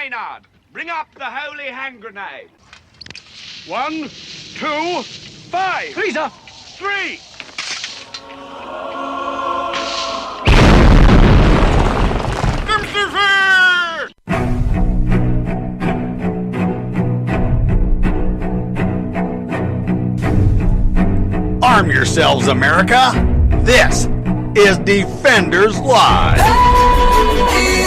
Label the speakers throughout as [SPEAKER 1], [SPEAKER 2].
[SPEAKER 1] Maynard, bring up the holy hand grenade. 1, 2, 5.
[SPEAKER 2] Please, sir.
[SPEAKER 1] 3.
[SPEAKER 3] Arm yourselves, America. This is Defenders Live.
[SPEAKER 4] Here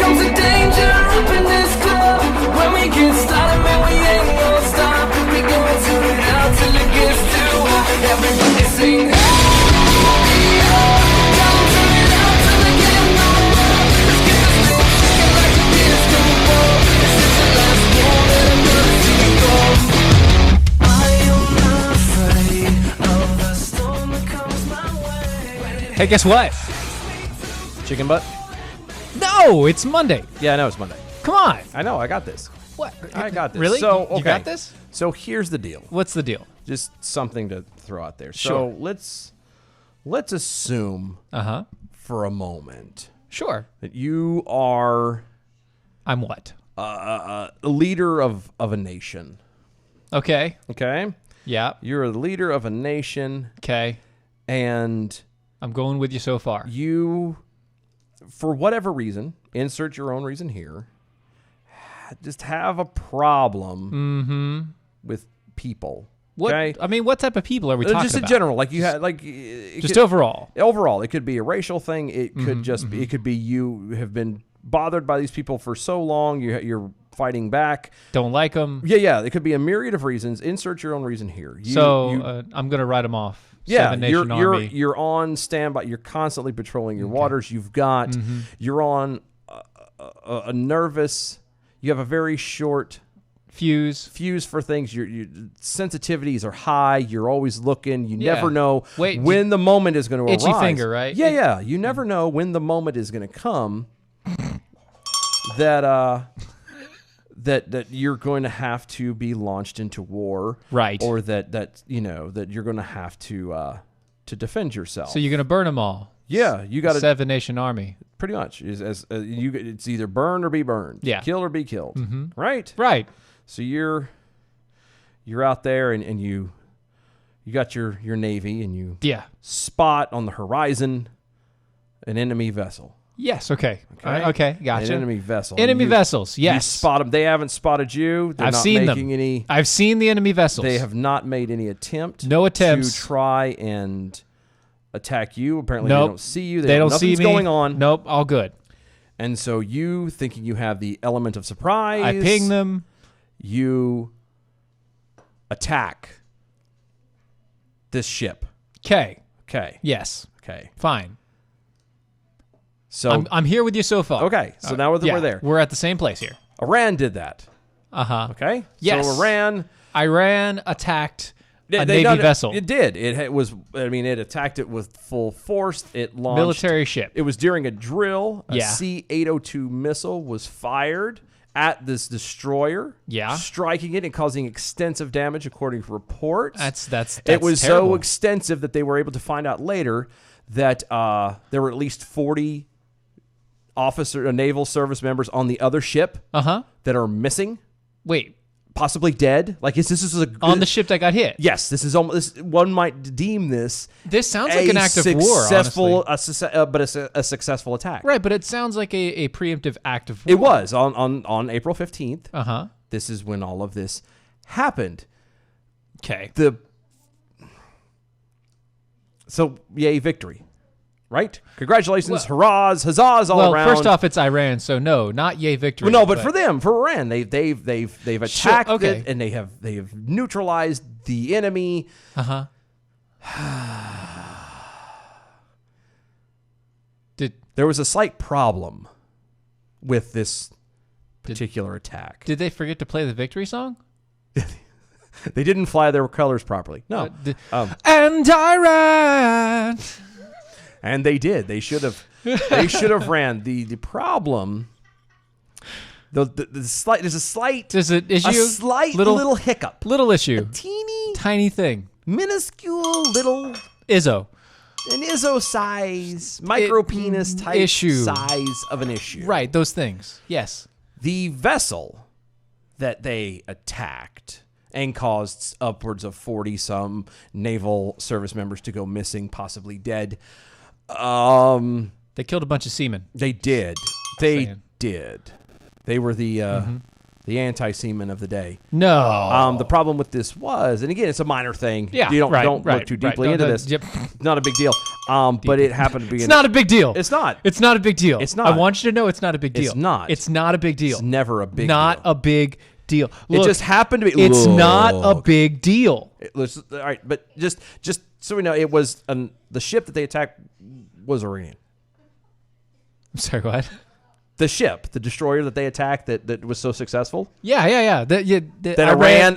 [SPEAKER 4] comes the danger up in this club. When we get started, man, we ain't gonna stop. We gonna turn it out till it gets too hot. Everybody sing. Don't turn it out till it gets no more. Let's get this thing shaking like a disco ball. This is the last one that I'm gonna see you go. I am not afraid of the storm that comes my way.
[SPEAKER 5] Hey, guess what?
[SPEAKER 6] Chicken butt?
[SPEAKER 5] No, it's Monday.
[SPEAKER 6] Yeah, I know it's Monday.
[SPEAKER 5] Come on.
[SPEAKER 6] I know, I got this.
[SPEAKER 5] What?
[SPEAKER 6] I got this.
[SPEAKER 5] Really?
[SPEAKER 6] So, okay.
[SPEAKER 5] You got this?
[SPEAKER 6] So here's the deal.
[SPEAKER 5] What's the deal?
[SPEAKER 6] Just something to throw out there.
[SPEAKER 5] Sure.
[SPEAKER 6] So let's assume for a moment
[SPEAKER 5] Sure.
[SPEAKER 6] that you are
[SPEAKER 5] I'm what?
[SPEAKER 6] a leader of a nation.
[SPEAKER 5] Okay.
[SPEAKER 6] Okay?
[SPEAKER 5] Yeah.
[SPEAKER 6] You're the leader of a nation,
[SPEAKER 5] Okay.
[SPEAKER 6] and
[SPEAKER 5] I'm going with you so far.
[SPEAKER 6] you, for whatever reason, insert your own reason here, just have a problem with people.
[SPEAKER 5] What?
[SPEAKER 6] Okay?
[SPEAKER 5] I mean, what type of people are we talking
[SPEAKER 6] Just in
[SPEAKER 5] about?
[SPEAKER 6] general, like you had, like it
[SPEAKER 5] Just
[SPEAKER 6] could-
[SPEAKER 5] overall.
[SPEAKER 6] Overall, it could be a racial thing. It could just be. It could be you have been bothered by these people for so long. You're fighting back.
[SPEAKER 5] Don't like them.
[SPEAKER 6] Yeah. It could be a myriad of reasons. Insert your own reason here.
[SPEAKER 5] I'm going to write them off.
[SPEAKER 6] Yeah,
[SPEAKER 5] Seven Nation Army.
[SPEAKER 6] you're on standby. You're constantly patrolling your waters. You've got you're on a nervous. You have a very short fuse for things. Your sensitivities are high. You're always looking. You
[SPEAKER 5] Yeah.
[SPEAKER 6] never know
[SPEAKER 5] Wait,
[SPEAKER 6] when the moment is going to arise.
[SPEAKER 5] itchy finger, right?
[SPEAKER 6] Yeah. You never know when the moment is going to come that that you're going to have to be launched into war,
[SPEAKER 5] Right.
[SPEAKER 6] Or that you're going to have to defend yourself.
[SPEAKER 5] So you're going to burn them all.
[SPEAKER 6] Yeah, you got to
[SPEAKER 5] Seven Nation Army.
[SPEAKER 6] pretty much it's either burn or be burned.
[SPEAKER 5] Yeah.
[SPEAKER 6] Kill or be killed. Right.
[SPEAKER 5] Right.
[SPEAKER 6] So you're out there and you got your navy and you
[SPEAKER 5] Yeah.
[SPEAKER 6] spot on the horizon an enemy vessel.
[SPEAKER 5] Yes. Okay. Okay. Gotcha.
[SPEAKER 6] An enemy vessel.
[SPEAKER 5] Enemy
[SPEAKER 6] You-
[SPEAKER 5] vessels. Yes.
[SPEAKER 6] You spot them. They haven't spotted you. They're
[SPEAKER 5] I've
[SPEAKER 6] not
[SPEAKER 5] seen
[SPEAKER 6] making
[SPEAKER 5] them.
[SPEAKER 6] any.
[SPEAKER 5] I've seen the enemy vessels.
[SPEAKER 6] They have not made any attempt.
[SPEAKER 5] No attempts.
[SPEAKER 6] to try and attack you. Apparently,
[SPEAKER 5] Nope.
[SPEAKER 6] they don't see you.
[SPEAKER 5] They don't see
[SPEAKER 6] nothing's
[SPEAKER 5] me.
[SPEAKER 6] going on.
[SPEAKER 5] Nope. All good.
[SPEAKER 6] And so you, thinking you have the element of surprise,
[SPEAKER 5] I ping them.
[SPEAKER 6] You attack this ship.
[SPEAKER 5] Okay.
[SPEAKER 6] Okay.
[SPEAKER 5] Yes.
[SPEAKER 6] Okay.
[SPEAKER 5] Fine.
[SPEAKER 6] So
[SPEAKER 5] I'm here with you so far.
[SPEAKER 6] okay. So now
[SPEAKER 5] Yeah,
[SPEAKER 6] we're there.
[SPEAKER 5] We're at the same place here.
[SPEAKER 6] Iran did that. Okay.
[SPEAKER 5] Yes.
[SPEAKER 6] So
[SPEAKER 5] Iran attacked a
[SPEAKER 6] they
[SPEAKER 5] Navy
[SPEAKER 6] done it-
[SPEAKER 5] vessel.
[SPEAKER 6] It did. It was. I mean, it attacked it with full force. It launched
[SPEAKER 5] Military ship.
[SPEAKER 6] It was during a drill. A
[SPEAKER 5] Yeah.
[SPEAKER 6] C-802 missile was fired at this destroyer.
[SPEAKER 5] Yeah.
[SPEAKER 6] Striking it and causing extensive damage, according to reports.
[SPEAKER 5] That's
[SPEAKER 6] it was
[SPEAKER 5] terrible.
[SPEAKER 6] so extensive that they were able to find out later that there were at least 40 naval service members on the other ship that are missing,
[SPEAKER 5] Wait.
[SPEAKER 6] possibly dead. Like this is
[SPEAKER 5] On the ship that got hit.
[SPEAKER 6] Yes, this is almost. One might deem this.
[SPEAKER 5] This sounds like an act of war, honestly.
[SPEAKER 6] But it's a successful attack.
[SPEAKER 5] Right, but it sounds like a preemptive act of war.
[SPEAKER 6] It was on April 15th.
[SPEAKER 5] Uh-huh.
[SPEAKER 6] This is when all of this happened.
[SPEAKER 5] Okay.
[SPEAKER 6] So yay, victory. Right? Congratulations, hurrahs, huzzahs all around.
[SPEAKER 5] First off, it's Iran, so no, not yay victory.
[SPEAKER 6] Well, no, but for them, for Iran, they've attacked
[SPEAKER 5] okay.
[SPEAKER 6] it and they have neutralized the enemy.
[SPEAKER 5] Uh-huh.
[SPEAKER 6] There was a slight problem with this particular attack.
[SPEAKER 5] Did they forget to play the victory song?
[SPEAKER 6] They didn't fly their colors properly. No.
[SPEAKER 5] And Iran.
[SPEAKER 6] And they did. They should have. They should have ran. The problem. There's a slight
[SPEAKER 5] an issue.
[SPEAKER 6] A slight little hiccup.
[SPEAKER 5] Little issue.
[SPEAKER 6] Teeny
[SPEAKER 5] tiny thing.
[SPEAKER 6] Minuscule little
[SPEAKER 5] Izzo.
[SPEAKER 6] An Izzo size, micro penis type
[SPEAKER 5] issue.
[SPEAKER 6] size of an issue.
[SPEAKER 5] Right. Those things. Yes.
[SPEAKER 6] The vessel that they attacked and caused upwards of 40-some naval service members to go missing, possibly dead.
[SPEAKER 5] They killed a bunch of seamen.
[SPEAKER 6] They did. They did. They were the anti-seamen of the day.
[SPEAKER 5] No.
[SPEAKER 6] The problem with this was, and again, it's a minor thing.
[SPEAKER 5] Yeah,
[SPEAKER 6] you don't
[SPEAKER 5] right,
[SPEAKER 6] look
[SPEAKER 5] right,
[SPEAKER 6] too
[SPEAKER 5] right.
[SPEAKER 6] deeply
[SPEAKER 5] No,
[SPEAKER 6] into
[SPEAKER 5] no,
[SPEAKER 6] this.
[SPEAKER 5] yep.
[SPEAKER 6] Not a big deal. But it happened to be.
[SPEAKER 5] It's not a big deal.
[SPEAKER 6] It's not.
[SPEAKER 5] It's not a big deal.
[SPEAKER 6] It's not.
[SPEAKER 5] I want you to know it's not a big deal.
[SPEAKER 6] It's not.
[SPEAKER 5] It's not a big deal.
[SPEAKER 6] It's never a big
[SPEAKER 5] not
[SPEAKER 6] deal.
[SPEAKER 5] a big deal.
[SPEAKER 6] It
[SPEAKER 5] Look,
[SPEAKER 6] just happened to be.
[SPEAKER 5] It's not a
[SPEAKER 6] Look.
[SPEAKER 5] big deal.
[SPEAKER 6] All right, but just so we know, it was the ship that they attacked was Iranian.
[SPEAKER 5] I'm sorry, what?
[SPEAKER 6] The ship, the destroyer that they attacked that was so successful.
[SPEAKER 5] Yeah.
[SPEAKER 6] That Iran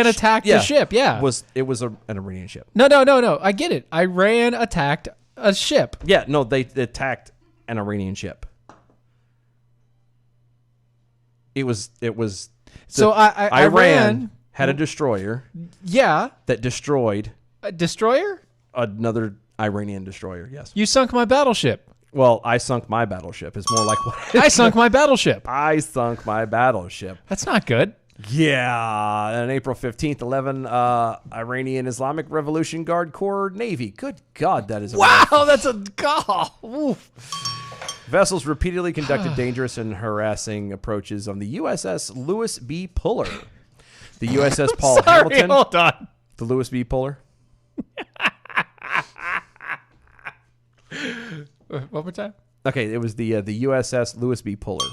[SPEAKER 5] attacked the ship. Yeah.
[SPEAKER 6] It was an Iranian ship.
[SPEAKER 5] No. I get it. Iran attacked a ship.
[SPEAKER 6] Yeah, no, they attacked an Iranian ship.
[SPEAKER 5] So Iran
[SPEAKER 6] had a destroyer.
[SPEAKER 5] Yeah.
[SPEAKER 6] That destroyed
[SPEAKER 5] A destroyer?
[SPEAKER 6] another Iranian destroyer. Yes.
[SPEAKER 5] You sunk my battleship.
[SPEAKER 6] Well, I sunk my battleship. It's more like what
[SPEAKER 5] I sunk my battleship.
[SPEAKER 6] I sunk my battleship.
[SPEAKER 5] That's not good.
[SPEAKER 6] Yeah, on April 15th, 11, Iranian Islamic Revolution Guard Corps Navy. Good God, that is a
[SPEAKER 5] Wow, that's a oof.
[SPEAKER 6] Vessels repeatedly conducted dangerous and harassing approaches on the USS Lewis B. Puller, the USS Paul
[SPEAKER 5] Sorry,
[SPEAKER 6] Hamilton,
[SPEAKER 5] hold on.
[SPEAKER 6] the Lewis B. Puller.
[SPEAKER 5] One more time.
[SPEAKER 6] Okay, it was the USS Lewis B. Puller.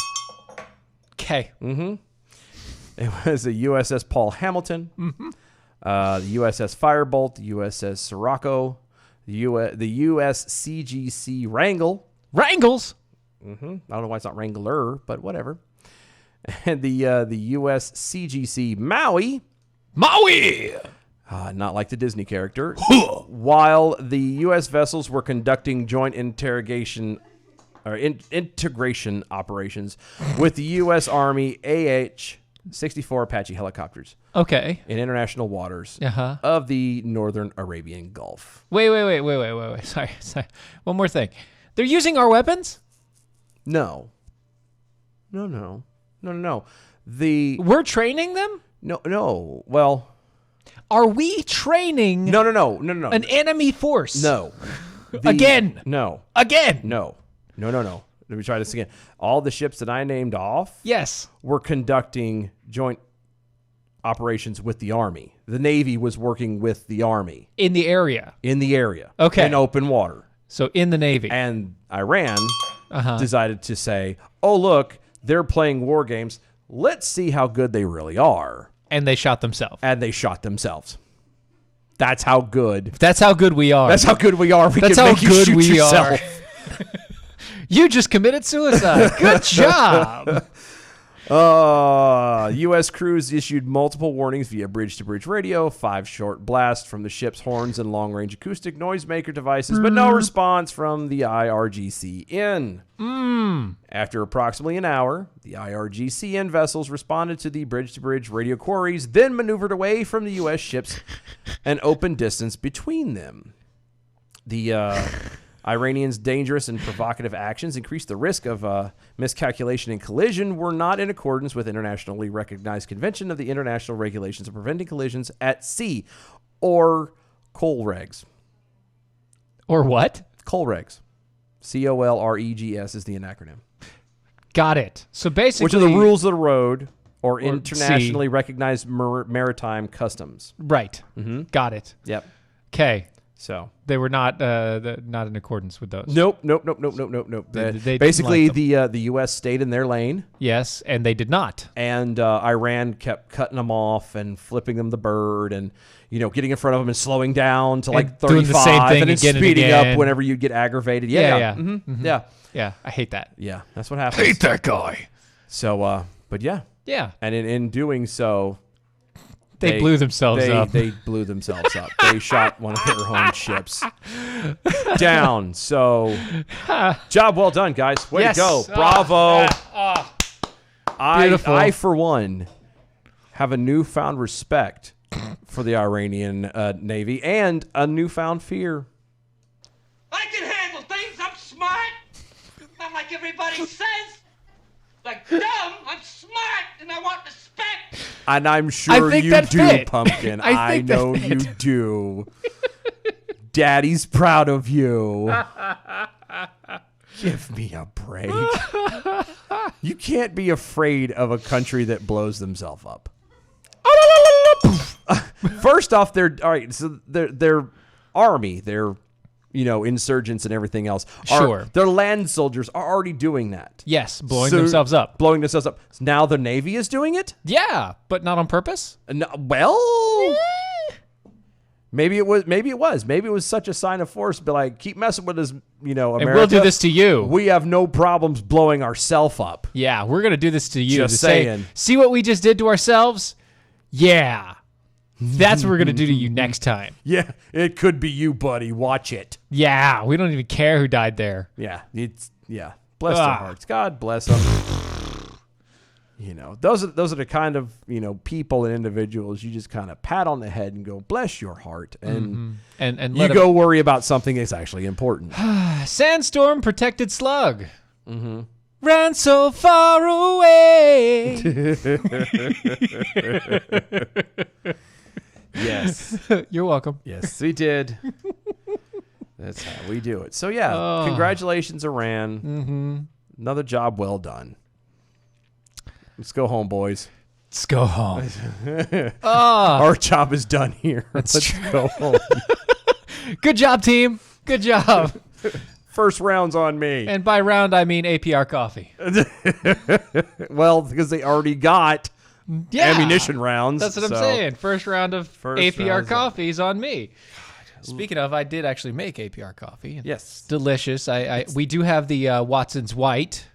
[SPEAKER 5] Okay.
[SPEAKER 6] It was the USS Paul Hamilton, the USS Firebolt, the USS Sirocco, the USCGC Wrangle.
[SPEAKER 5] Wrangles.
[SPEAKER 6] I don't know why it's not Wrangler, but whatever. And the USCGC Maui.
[SPEAKER 5] Maui.
[SPEAKER 6] Not like the Disney character. While the U.S. vessels were conducting joint integration operations with the U.S. Army AH-64 Apache helicopters
[SPEAKER 5] Okay.
[SPEAKER 6] in international waters
[SPEAKER 5] Uh-huh.
[SPEAKER 6] of the northern Arabian Gulf.
[SPEAKER 5] Wait. Sorry. One more thing. They're using our weapons?
[SPEAKER 6] No.
[SPEAKER 5] We're training them?
[SPEAKER 6] No. Well,
[SPEAKER 5] Are we training
[SPEAKER 6] no.
[SPEAKER 5] an enemy force?
[SPEAKER 6] No.
[SPEAKER 5] Again.
[SPEAKER 6] No.
[SPEAKER 5] Again.
[SPEAKER 6] No. Let me try this again. All the ships that I named off
[SPEAKER 5] Yes.
[SPEAKER 6] were conducting joint operations with the Army. The Navy was working with the Army
[SPEAKER 5] In the area.
[SPEAKER 6] in the area.
[SPEAKER 5] Okay.
[SPEAKER 6] In open water.
[SPEAKER 5] So in the Navy.
[SPEAKER 6] And Iran
[SPEAKER 5] Uh-huh.
[SPEAKER 6] decided to say, oh, look, they're playing war games. Let's see how good they really are.
[SPEAKER 5] And they shot themselves.
[SPEAKER 6] And they shot themselves. That's how good.
[SPEAKER 5] That's how good we are.
[SPEAKER 6] That's how good we are.
[SPEAKER 5] That's
[SPEAKER 6] can
[SPEAKER 5] how
[SPEAKER 6] make you
[SPEAKER 5] good
[SPEAKER 6] shoot
[SPEAKER 5] we
[SPEAKER 6] yourself.
[SPEAKER 5] are. You just committed suicide. Good job.
[SPEAKER 6] U.S. crews issued multiple warnings via bridge-to-bridge radio, 5 short blasts from the ship's horns and long-range acoustic noisemaker devices, but no response from the IRGC-N. After approximately an hour, the IRGC-N vessels responded to the bridge-to-bridge radio quarries, then maneuvered away from the U.S. ships an open distance between them. The Iranians' dangerous and provocative actions increased the risk of miscalculation and collision were not in accordance with internationally recognized Convention of the International Regulations of Preventing Collisions at Sea, or COLREGS.
[SPEAKER 5] Or what?
[SPEAKER 6] COLREGS. COLREGS is the acronym.
[SPEAKER 5] Got it. So basically...
[SPEAKER 6] Which are the rules of the road or
[SPEAKER 5] Sea.
[SPEAKER 6] internationally recognized maritime customs.
[SPEAKER 5] Right. Got it.
[SPEAKER 6] Yep.
[SPEAKER 5] Okay.
[SPEAKER 6] So
[SPEAKER 5] They were not in accordance with those.
[SPEAKER 6] Nope.
[SPEAKER 5] They
[SPEAKER 6] Basically,
[SPEAKER 5] didn't like
[SPEAKER 6] the U.S. stayed in their lane,
[SPEAKER 5] Yes, and they did not.
[SPEAKER 6] and Iran kept cutting them off and flipping them the bird, and getting in front of them and slowing down to like
[SPEAKER 5] And doing
[SPEAKER 6] 35,
[SPEAKER 5] the same thing
[SPEAKER 6] and then
[SPEAKER 5] again and
[SPEAKER 6] speeding
[SPEAKER 5] again.
[SPEAKER 6] up whenever you get aggravated. Yeah.
[SPEAKER 5] Yeah, I hate that.
[SPEAKER 6] Yeah. That's what happens.
[SPEAKER 3] that guy.
[SPEAKER 6] So, but yeah,
[SPEAKER 5] Yeah.
[SPEAKER 6] and in doing so,
[SPEAKER 5] They blew themselves up.
[SPEAKER 6] They blew themselves up. They shot one of their own ships down. So, job well done, guys. Way
[SPEAKER 5] Yes.
[SPEAKER 6] to go. Bravo.
[SPEAKER 5] Beautiful.
[SPEAKER 6] I, for one, have a newfound respect for the Iranian Navy and a newfound fear.
[SPEAKER 1] I can handle things. I'm smart. Not like everybody says. Like dumb, I'm smart and I want respect.
[SPEAKER 6] And I'm sure
[SPEAKER 5] think
[SPEAKER 6] you
[SPEAKER 5] that
[SPEAKER 6] do,
[SPEAKER 5] fit.
[SPEAKER 6] Pumpkin.
[SPEAKER 5] I
[SPEAKER 6] I
[SPEAKER 5] think that
[SPEAKER 6] know you do. Daddy's proud of you. Give me a break. You can't be afraid of a country that blows themselves up. First off, they're all right. So their army, their insurgents and everything else.
[SPEAKER 5] Sure.
[SPEAKER 6] Their land soldiers are already doing that.
[SPEAKER 5] Yes, blowing themselves up.
[SPEAKER 6] Blowing themselves up. So now the Navy is doing it?
[SPEAKER 5] Yeah, but not on purpose.
[SPEAKER 6] No, well, maybe it was. Maybe it was such a sign of force. But like, keep messing with us, America.
[SPEAKER 5] And we'll do this to you.
[SPEAKER 6] We have no problems blowing ourselves up.
[SPEAKER 5] Yeah, we're going to do this to you.
[SPEAKER 6] Just
[SPEAKER 5] to say,
[SPEAKER 6] saying.
[SPEAKER 5] see what we just did to ourselves? Yeah. That's what we're going to do to you next time.
[SPEAKER 6] Yeah, it could be you, buddy. Watch it.
[SPEAKER 5] Yeah, we don't even care who died there.
[SPEAKER 6] Yeah, bless their hearts. God bless them. Those are the kind of people and individuals you just kind of pat on the head and go, bless your heart, and
[SPEAKER 5] And
[SPEAKER 6] you
[SPEAKER 5] let
[SPEAKER 6] go worry about something that's actually important.
[SPEAKER 5] Sandstorm protected slug. Mm-hmm. Ran so far away.
[SPEAKER 6] Yes.
[SPEAKER 5] You're welcome.
[SPEAKER 6] Yes, we did. That's how we do it. So yeah, congratulations, Iran.
[SPEAKER 5] Mm-hmm.
[SPEAKER 6] Another job well done. Let's go home, boys.
[SPEAKER 5] Let's go home.
[SPEAKER 6] Our job is done here.
[SPEAKER 5] Let's
[SPEAKER 6] go home.
[SPEAKER 5] Good job, team. Good job.
[SPEAKER 6] First round's on me.
[SPEAKER 5] And by round, I mean APR coffee.
[SPEAKER 6] Well, because they already got ammunition rounds.
[SPEAKER 5] That's what I'm saying. First round of APR coffee is on me. Speaking of, I did actually make APR coffee.
[SPEAKER 6] Yes.
[SPEAKER 5] Delicious. We do have the Watson's White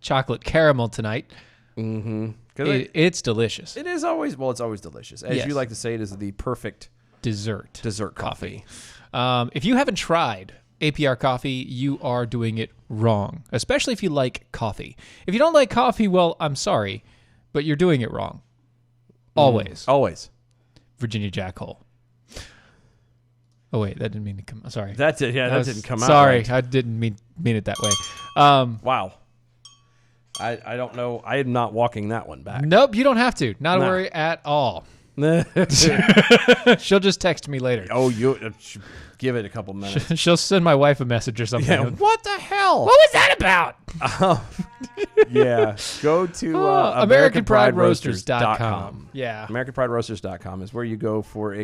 [SPEAKER 5] chocolate caramel tonight.
[SPEAKER 6] Mm-hmm.
[SPEAKER 5] It's delicious.
[SPEAKER 6] It is always, it's always delicious. As you like to say, it is the perfect
[SPEAKER 5] dessert
[SPEAKER 6] coffee.
[SPEAKER 5] If you haven't tried APR coffee, you are doing it wrong, especially if you like coffee. If you don't like coffee, well, I'm sorry, but you're doing it wrong. Always.
[SPEAKER 6] Always.
[SPEAKER 5] Virginia Jack Hole. Oh, wait, that didn't mean to come. Sorry.
[SPEAKER 6] That's it. Yeah, that didn't come out.
[SPEAKER 5] Sorry,
[SPEAKER 6] right.
[SPEAKER 5] I didn't mean it that way.
[SPEAKER 6] Wow. I don't know. I am not walking that one back.
[SPEAKER 5] Nope, you don't have to. Not to worry at all. She'll just text me later.
[SPEAKER 6] Oh, you give it a couple minutes.
[SPEAKER 5] She'll send my wife a message or something.
[SPEAKER 6] Yeah, what the hell?
[SPEAKER 5] What was that about?
[SPEAKER 6] Yeah, go to
[SPEAKER 5] AmericanPrideRoasters.com. Yeah.
[SPEAKER 6] AmericanPrideRoasters.com is where you go for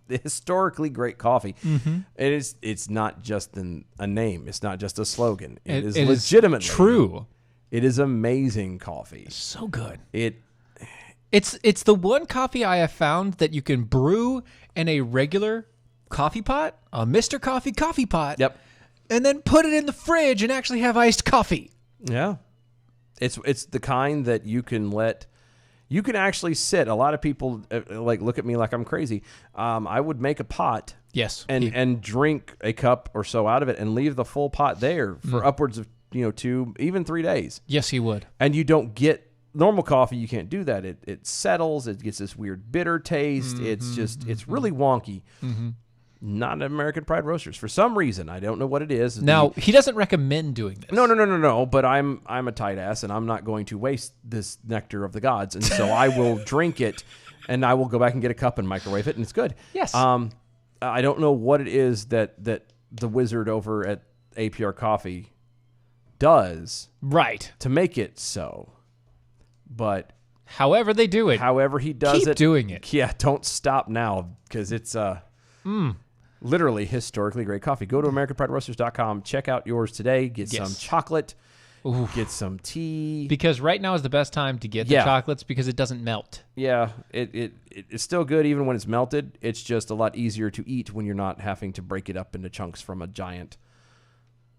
[SPEAKER 6] historically great coffee.
[SPEAKER 5] Mm-hmm.
[SPEAKER 6] It's not just a name. It's not just a slogan. It is
[SPEAKER 5] is
[SPEAKER 6] legitimately
[SPEAKER 5] true.
[SPEAKER 6] It is amazing coffee.
[SPEAKER 5] So good.
[SPEAKER 6] It's
[SPEAKER 5] the one coffee I have found that you can brew in a regular coffee pot, a Mr. Coffee pot.
[SPEAKER 6] Yep.
[SPEAKER 5] And then put it in the fridge and actually have iced coffee.
[SPEAKER 6] Yeah. It's the kind that you can actually sit. A lot of people look at me like I'm crazy. I would make a pot.
[SPEAKER 5] Yes.
[SPEAKER 6] And drink a cup or so out of it and leave the full pot there for upwards of 2, even 3 days.
[SPEAKER 5] Yes, he would.
[SPEAKER 6] And you don't get normal coffee. You can't do that. It settles. It gets this weird bitter taste.
[SPEAKER 5] Mm-hmm,
[SPEAKER 6] It's really wonky. Mm-hmm. Not American Pride Roasters for some reason. I don't know what it is.
[SPEAKER 5] Now he doesn't recommend doing this.
[SPEAKER 6] No. But I'm a tight ass, and I'm not going to waste this nectar of the gods, and so I will drink it, and I will go back and get a cup and microwave it, and it's good.
[SPEAKER 5] Yes.
[SPEAKER 6] I don't know what it is that the wizard over at APR Coffee does to make it so, but
[SPEAKER 5] however they do it,
[SPEAKER 6] however he does
[SPEAKER 5] keep doing it.
[SPEAKER 6] Yeah, don't stop now because it's literally historically great coffee. Go to AmericanPrideRoasters.com. Check out yours today. Get some chocolate. Ooh. Get some tea.
[SPEAKER 5] Because right now is the best time to get the chocolates because it doesn't melt.
[SPEAKER 6] Yeah, it's still good even when it's melted. It's just a lot easier to eat when you're not having to break it up into chunks from a giant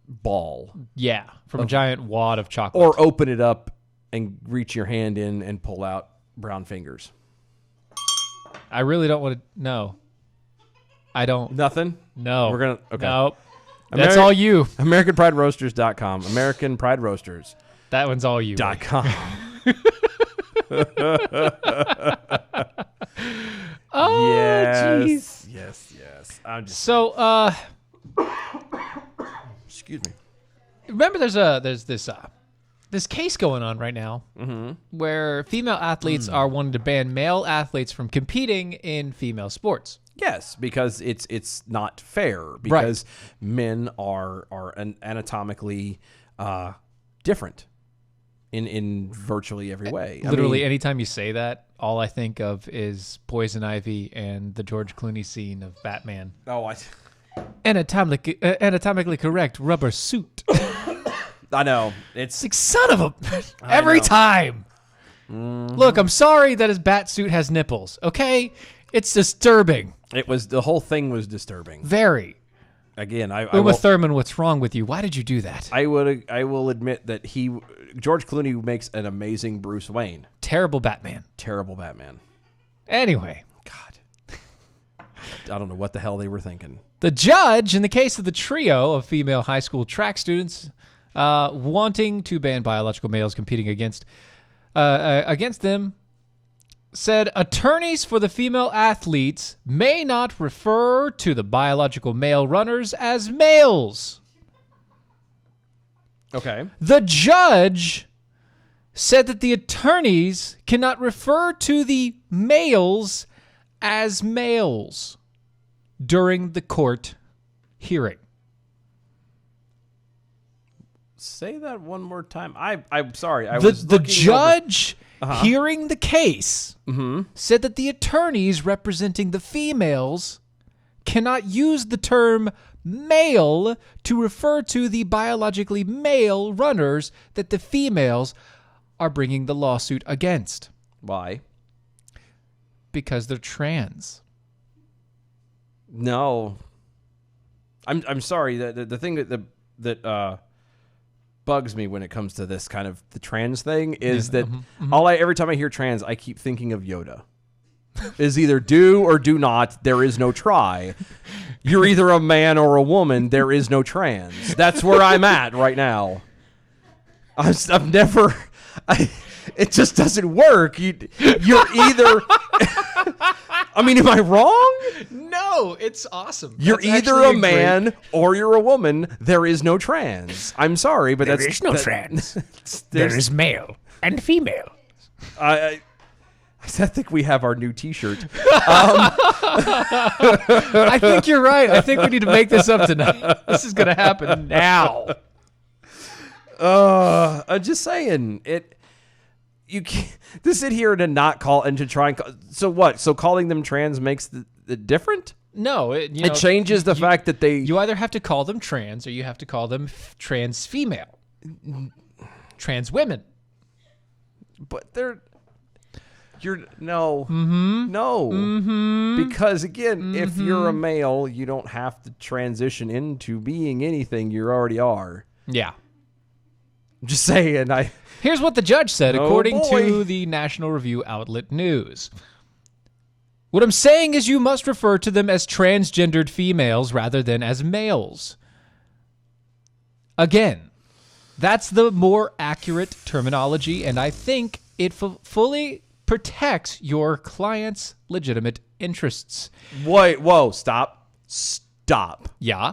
[SPEAKER 6] ball.
[SPEAKER 5] Yeah, from a giant wad of chocolate.
[SPEAKER 6] Or open it up and reach your hand in and pull out brown fingers.
[SPEAKER 5] I really don't want to. No. I don't.
[SPEAKER 6] Nothing?
[SPEAKER 5] No.
[SPEAKER 6] We're going to. Okay.
[SPEAKER 5] Nope. That's all you.
[SPEAKER 6] AmericanPrideRoasters.com. American Pride Roasters.
[SPEAKER 5] That one's all you.
[SPEAKER 6] .com.
[SPEAKER 5] Oh, jeez.
[SPEAKER 6] Yes. I'm just
[SPEAKER 5] so,
[SPEAKER 6] excuse me.
[SPEAKER 5] Remember there's this this case going on right now where female athletes are wanting to ban male athletes from competing in female sports.
[SPEAKER 6] Yes, because it's not fair, because men are anatomically different in virtually every way.
[SPEAKER 5] Literally, anytime you say that, all I think of is Poison Ivy and the George Clooney scene of Batman.
[SPEAKER 6] Oh,
[SPEAKER 5] Anatomically correct rubber suit.
[SPEAKER 6] I know. It's
[SPEAKER 5] like, son of a... Every time. Look, I'm sorry that his bat suit has nipples, okay? It's disturbing.
[SPEAKER 6] the whole thing was disturbing.
[SPEAKER 5] Very.
[SPEAKER 6] Again,
[SPEAKER 5] Uma Thurman, what's wrong with you? Why did you do that?
[SPEAKER 6] I will admit that George Clooney makes an amazing Bruce Wayne.
[SPEAKER 5] Terrible Batman.
[SPEAKER 6] Terrible Batman.
[SPEAKER 5] Anyway.
[SPEAKER 6] God. I don't know what the hell they were thinking.
[SPEAKER 5] The judge, in the case of the trio of female high school track students wanting to ban biological males competing against them, said attorneys for the female athletes may not refer to the biological male runners as males.
[SPEAKER 6] Okay.
[SPEAKER 5] The judge said that the attorneys cannot refer to the males as males during the court hearing.
[SPEAKER 6] Say that one more time. I'm sorry.
[SPEAKER 5] The judge hearing the case said that the attorneys representing the females cannot use the term male to refer to the biologically male runners that the females are bringing the lawsuit against.
[SPEAKER 6] Why?
[SPEAKER 5] Because they're trans.
[SPEAKER 6] No. I'm sorry. The thing that bugs me when it comes to this kind of the trans thing is that every time I hear trans, I keep thinking of Yoda. Is either do or do not. There is no try. You're either a man or a woman. There is no trans. That's where I'm at right now. I've never. It just doesn't work. You're either. I mean, am I wrong?
[SPEAKER 5] No, it's awesome.
[SPEAKER 6] You're either a man or you're a woman. There is no trans. I'm sorry, but
[SPEAKER 5] there is no trans. There is male and female.
[SPEAKER 6] I think we have our new T-shirt.
[SPEAKER 5] I think you're right. I think we need to make this up tonight. This is going to happen now.
[SPEAKER 6] I'm just saying it. You can't to sit here and not call and to try and call, so what? So calling them trans makes the different?
[SPEAKER 5] No, it
[SPEAKER 6] changes the fact that
[SPEAKER 5] you either have to call them trans or you have to call them trans female, trans women.
[SPEAKER 6] But no, because again, if you're a male, you don't have to transition into being anything you already are.
[SPEAKER 5] Yeah.
[SPEAKER 6] I'm just saying.
[SPEAKER 5] Here's what the judge said, according to the National Review outlet News. What I'm saying is you must refer to them as transgendered females rather than as males. Again, that's the more accurate terminology, and I think it fully protects your client's legitimate interests.
[SPEAKER 6] Wait, whoa, stop.
[SPEAKER 5] Yeah?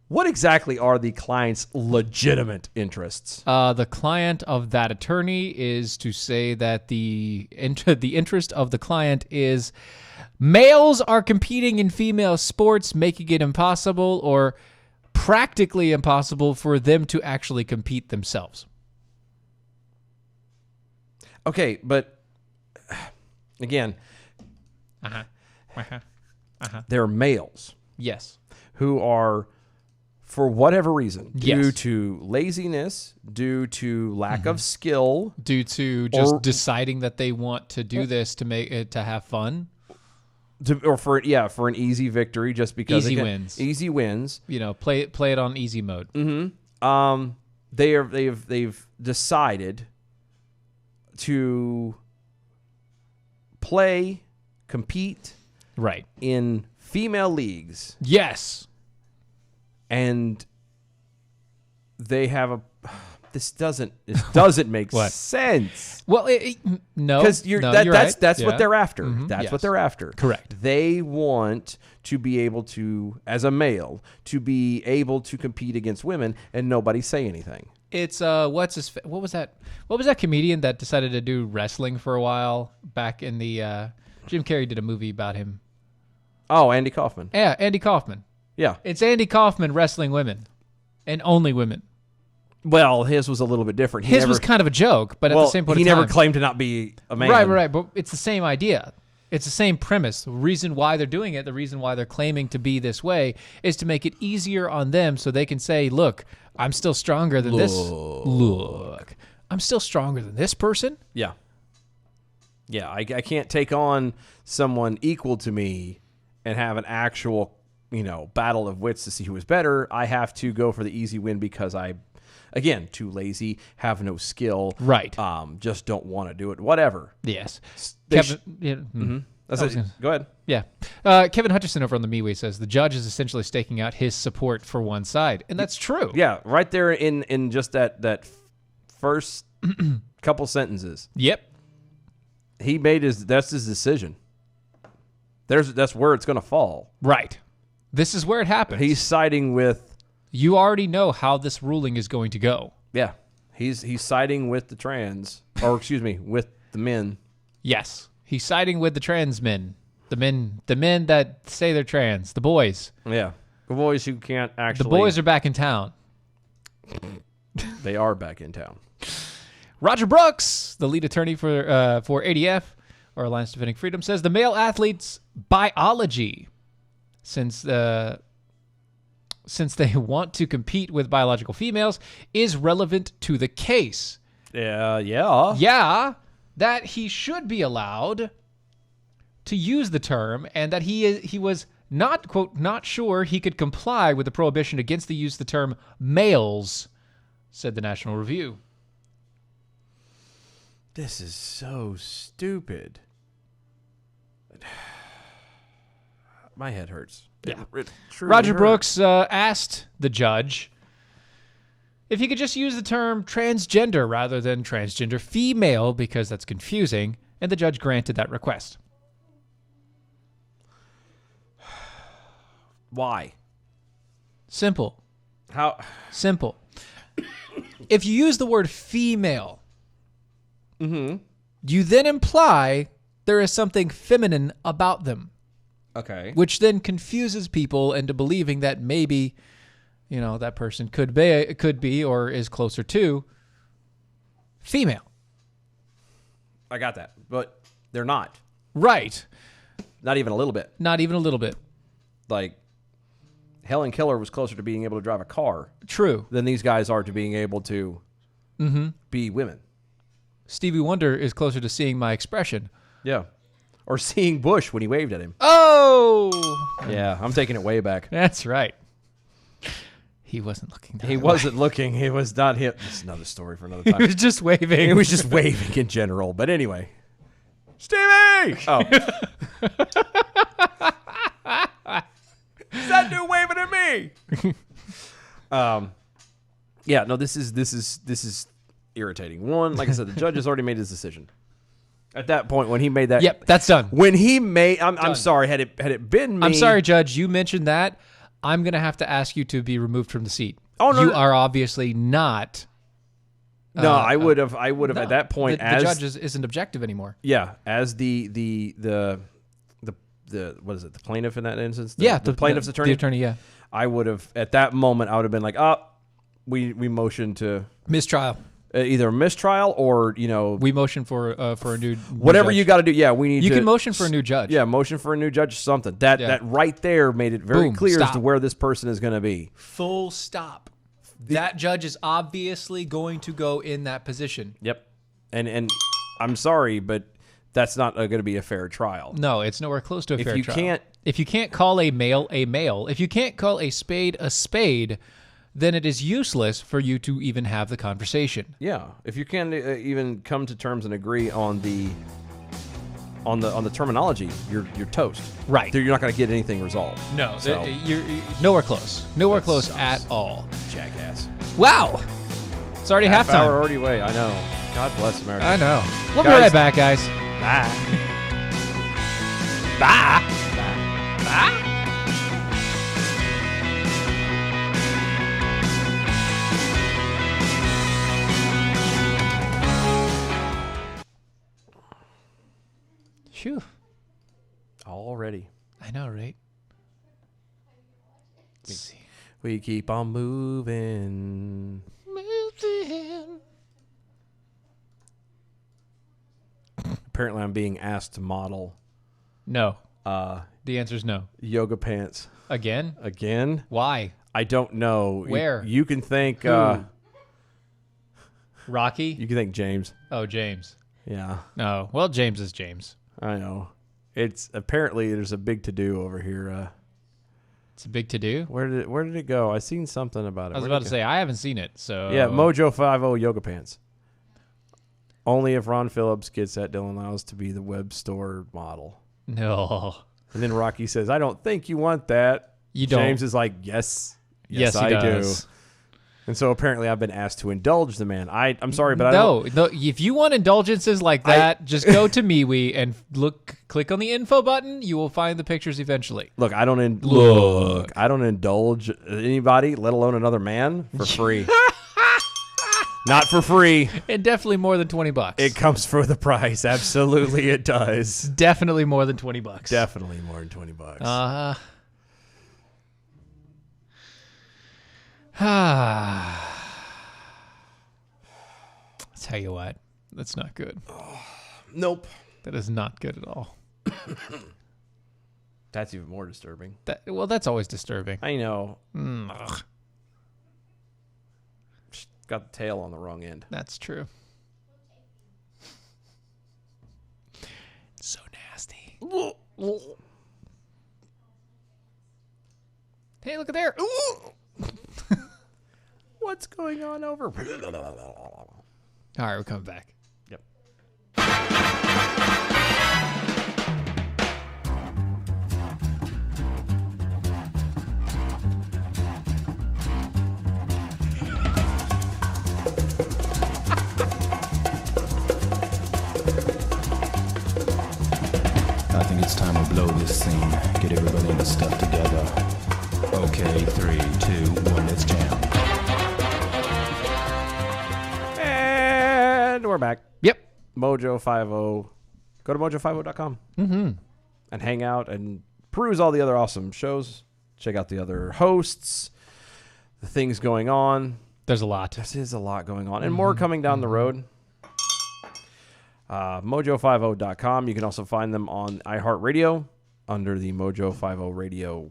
[SPEAKER 6] What exactly are the client's legitimate interests?
[SPEAKER 5] The client of that attorney is to say that the interest of the client is males are competing in female sports, making it impossible or practically impossible for them to actually compete themselves.
[SPEAKER 6] Okay, but again, they're males.
[SPEAKER 5] Yes.
[SPEAKER 6] Who are, for whatever reason, due
[SPEAKER 5] Yes.
[SPEAKER 6] to laziness, due to lack of skill,
[SPEAKER 5] Due to just deciding that they want to do this to make it to have fun.
[SPEAKER 6] for an easy victory, just because easy wins.
[SPEAKER 5] You know, play it on easy mode.
[SPEAKER 6] They've decided to compete
[SPEAKER 5] Right.
[SPEAKER 6] in female leagues,
[SPEAKER 5] Yes.
[SPEAKER 6] and they have this doesn't make
[SPEAKER 5] What?
[SPEAKER 6] sense.
[SPEAKER 5] Well, no,
[SPEAKER 6] Because
[SPEAKER 5] you're
[SPEAKER 6] that's
[SPEAKER 5] right.
[SPEAKER 6] what they're after.
[SPEAKER 5] Mhm.
[SPEAKER 6] That's
[SPEAKER 5] Yes.
[SPEAKER 6] what they're after.
[SPEAKER 5] Correct.
[SPEAKER 6] They want to be able to, as a male, to be able to compete against women and nobody say anything.
[SPEAKER 5] It's what was that comedian that decided to do wrestling for a while back in the Jim Carrey did a movie about him.
[SPEAKER 6] Oh, Andy Kaufman.
[SPEAKER 5] Yeah, Andy Kaufman.
[SPEAKER 6] Yeah.
[SPEAKER 5] It's Andy Kaufman wrestling women and only women.
[SPEAKER 6] Well, his was a little bit different.
[SPEAKER 5] His was kind of a joke, but at the same point
[SPEAKER 6] he
[SPEAKER 5] in
[SPEAKER 6] never
[SPEAKER 5] time,
[SPEAKER 6] claimed to not be a man.
[SPEAKER 5] Right. But it's the same idea. It's the same premise. The reason why they're doing it, the reason why they're claiming to be this way, is to make it easier on them so they can say, look, I'm still stronger than this. Look. I'm still stronger than this person.
[SPEAKER 6] Yeah. Yeah, I can't take on someone equal to me and have an actual, battle of wits to see who is better. I have to go for the easy win because again, too lazy, have no skill.
[SPEAKER 5] Right.
[SPEAKER 6] Just don't want to do it. Whatever.
[SPEAKER 5] Yes.
[SPEAKER 6] That's
[SPEAKER 5] it.
[SPEAKER 6] Go ahead.
[SPEAKER 5] Yeah. Kevin Hutcherson over on the MeWe says the judge is essentially staking out his support for one side. And that's true.
[SPEAKER 6] Yeah, right there in just that first couple sentences.
[SPEAKER 5] Yep.
[SPEAKER 6] He made that's his decision. That's where it's going to fall.
[SPEAKER 5] Right. This is where it happens.
[SPEAKER 6] He's siding with...
[SPEAKER 5] You already know how this ruling is going to go.
[SPEAKER 6] Yeah. He's siding with the trans, or excuse me, with the men.
[SPEAKER 5] Yes. He's siding with the trans men. The men that say they're trans. The boys.
[SPEAKER 6] Yeah. The boys who can't actually...
[SPEAKER 5] The boys are back in town.
[SPEAKER 6] They are back in town.
[SPEAKER 5] Roger Brooks, the lead attorney for ADF, or Alliance Defending Freedom, says the male athlete's biology, since they want to compete with biological females, is relevant to the case.
[SPEAKER 6] Yeah.
[SPEAKER 5] Yeah, that he should be allowed to use the term, and that he was not, quote, not sure he could comply with the prohibition against the use of the term males, said the National Review.
[SPEAKER 6] This is so stupid. My head hurts.
[SPEAKER 5] Yeah.
[SPEAKER 6] It truly
[SPEAKER 5] Roger
[SPEAKER 6] hurts.
[SPEAKER 5] Brooks asked the judge if he could just use the term transgender rather than transgender female because that's confusing, and the judge granted that request.
[SPEAKER 6] Why?
[SPEAKER 5] Simple.
[SPEAKER 6] How?
[SPEAKER 5] Simple. If you use the word female, you then imply there is something feminine about them.
[SPEAKER 6] Okay.
[SPEAKER 5] Which then confuses people into believing that maybe, that person could be or is closer to female.
[SPEAKER 6] I got that. But they're not.
[SPEAKER 5] Right.
[SPEAKER 6] Not even a little bit.
[SPEAKER 5] Not even a little bit.
[SPEAKER 6] Like, Helen Keller was closer to being able to drive a car
[SPEAKER 5] True.
[SPEAKER 6] than these guys are to being able to be women.
[SPEAKER 5] Stevie Wonder is closer to seeing my expression.
[SPEAKER 6] Yeah. Or seeing Bush when he waved at him.
[SPEAKER 5] Oh!
[SPEAKER 6] Yeah, I'm taking it way back.
[SPEAKER 5] That's right. He wasn't looking that
[SPEAKER 6] He
[SPEAKER 5] way.
[SPEAKER 6] wasn't looking. He was not hit. It's another story for another time.
[SPEAKER 5] He was just waving.
[SPEAKER 6] He was just waving in general. But anyway. Stevie! Oh. Is that dude waving at me? Yeah, no, this is irritating. One, like I said, the judge has already made his decision. At that point, when he made that,
[SPEAKER 5] Yep, that's done.
[SPEAKER 6] When he made, I'm sorry, had it been me,
[SPEAKER 5] I'm sorry, Judge. You mentioned that. I'm gonna have to ask you to be removed from the seat.
[SPEAKER 6] Oh, no,
[SPEAKER 5] you
[SPEAKER 6] no.
[SPEAKER 5] are obviously not.
[SPEAKER 6] No, I would have at that point
[SPEAKER 5] the
[SPEAKER 6] as
[SPEAKER 5] judge isn't objective anymore.
[SPEAKER 6] yeah, as the what is it, the plaintiff in that instance? The plaintiff's attorney.
[SPEAKER 5] The attorney, yeah.
[SPEAKER 6] I would have at that moment. I would have been like, we motion to
[SPEAKER 5] Mistrial.
[SPEAKER 6] Either a mistrial or
[SPEAKER 5] We motion for a new
[SPEAKER 6] whatever
[SPEAKER 5] judge.
[SPEAKER 6] you got to do. Yeah, we need.
[SPEAKER 5] You
[SPEAKER 6] to,
[SPEAKER 5] can motion for a new judge.
[SPEAKER 6] Yeah, motion for a new judge. Something that
[SPEAKER 5] Yeah.
[SPEAKER 6] that right there made it very
[SPEAKER 5] Boom,
[SPEAKER 6] clear as
[SPEAKER 5] stop.
[SPEAKER 6] to where this person is going to be.
[SPEAKER 5] Full stop. That judge is obviously going to go in that position.
[SPEAKER 6] Yep. And I'm sorry, but that's not going to be a fair trial.
[SPEAKER 5] No, it's nowhere close to a fair
[SPEAKER 6] you
[SPEAKER 5] trial. If you can't call a male, if you can't call a spade, then it is useless for you to even have the conversation.
[SPEAKER 6] Yeah, if you can't even come to terms and agree on the terminology, you're toast.
[SPEAKER 5] Right.
[SPEAKER 6] You're not going to get anything resolved.
[SPEAKER 5] No,
[SPEAKER 6] So-
[SPEAKER 5] you're nowhere close. Nowhere
[SPEAKER 6] That
[SPEAKER 5] close
[SPEAKER 6] sucks.
[SPEAKER 5] at all.
[SPEAKER 6] Jackass.
[SPEAKER 5] Wow. It's already
[SPEAKER 6] Half hour
[SPEAKER 5] halftime.
[SPEAKER 6] already away. I know. God bless America.
[SPEAKER 5] I know. We'll be
[SPEAKER 6] Guys-
[SPEAKER 5] right back, guys.
[SPEAKER 6] Bye.
[SPEAKER 5] Bye. Bye. know, right? Let's see.
[SPEAKER 6] We keep on moving. Apparently, I'm being asked to model
[SPEAKER 5] No. The answer is no.
[SPEAKER 6] yoga pants
[SPEAKER 5] Again?
[SPEAKER 6] again.
[SPEAKER 5] Why?
[SPEAKER 6] I don't know.
[SPEAKER 5] Where?
[SPEAKER 6] You can thank
[SPEAKER 5] Rocky?
[SPEAKER 6] you can thank James.
[SPEAKER 5] Oh, James.
[SPEAKER 6] Yeah,
[SPEAKER 5] No. Well, James is James.
[SPEAKER 6] I know. It's apparently there's a big to do over here.
[SPEAKER 5] It's a big to-do.
[SPEAKER 6] Where did it go? I seen something about it.
[SPEAKER 5] I was
[SPEAKER 6] Where'd
[SPEAKER 5] about
[SPEAKER 6] it
[SPEAKER 5] to
[SPEAKER 6] go?
[SPEAKER 5] say, I haven't seen it, so...
[SPEAKER 6] Yeah, Mojo 50 yoga pants. Only if Ron Phillips gets that Dylan Lyles to be the web store model.
[SPEAKER 5] No.
[SPEAKER 6] And then Rocky says, "I don't think you want that."
[SPEAKER 5] You don't.
[SPEAKER 6] James is like, "Yes,
[SPEAKER 5] Yes, he
[SPEAKER 6] I
[SPEAKER 5] does.
[SPEAKER 6] do." And so apparently I've been asked to indulge the man. I'm sorry, but I
[SPEAKER 5] No,
[SPEAKER 6] don't.
[SPEAKER 5] no. If you want indulgences like that, just go to MeWe and click on the info button. You will find the pictures eventually.
[SPEAKER 6] Look, I don't indulge anybody, let alone another man, for free. Not for free.
[SPEAKER 5] And definitely more than $20.
[SPEAKER 6] It comes for the price. Absolutely, it does.
[SPEAKER 5] Definitely more than $20.
[SPEAKER 6] Definitely more than $20.
[SPEAKER 5] Tell you what, that's not good.
[SPEAKER 6] Nope.
[SPEAKER 5] That is not good at all.
[SPEAKER 6] That's even more disturbing.
[SPEAKER 5] Well, that's always disturbing.
[SPEAKER 6] I know.
[SPEAKER 5] Ugh,
[SPEAKER 6] Got the tail on the wrong end.
[SPEAKER 5] that's true. So nasty. Hey, look at there.
[SPEAKER 6] What's going on over?
[SPEAKER 5] All right, we're coming back.
[SPEAKER 6] Yep.
[SPEAKER 2] I think it's time we blow this scene. Get everybody in the stuff together. Okay, 3, 2, 1, let's jam.
[SPEAKER 6] And we're back.
[SPEAKER 5] Yep.
[SPEAKER 6] Mojo 50. Go to mojo50.com and hang out and peruse all the other awesome shows. Check out the other hosts, the things going on.
[SPEAKER 5] There's a lot.
[SPEAKER 6] This is a lot going on, and more coming down the road. Mojo50.com. You can also find them on iHeartRadio under the Mojo 50 Radio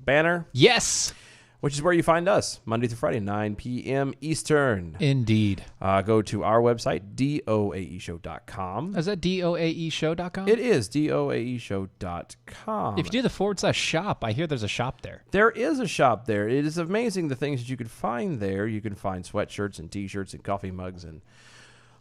[SPEAKER 6] banner,
[SPEAKER 5] Yes,
[SPEAKER 6] which is where you find us Monday through Friday, 9 p.m. Eastern.
[SPEAKER 5] indeed.
[SPEAKER 6] Go to our website, doaeshow.com.
[SPEAKER 5] Is that doaeshow.com?
[SPEAKER 6] It is doaeshow.com.
[SPEAKER 5] If you do the /shop, I hear there's a shop there.
[SPEAKER 6] There is a shop there. It is amazing the things that you could find there. You can find sweatshirts and T-shirts and coffee mugs and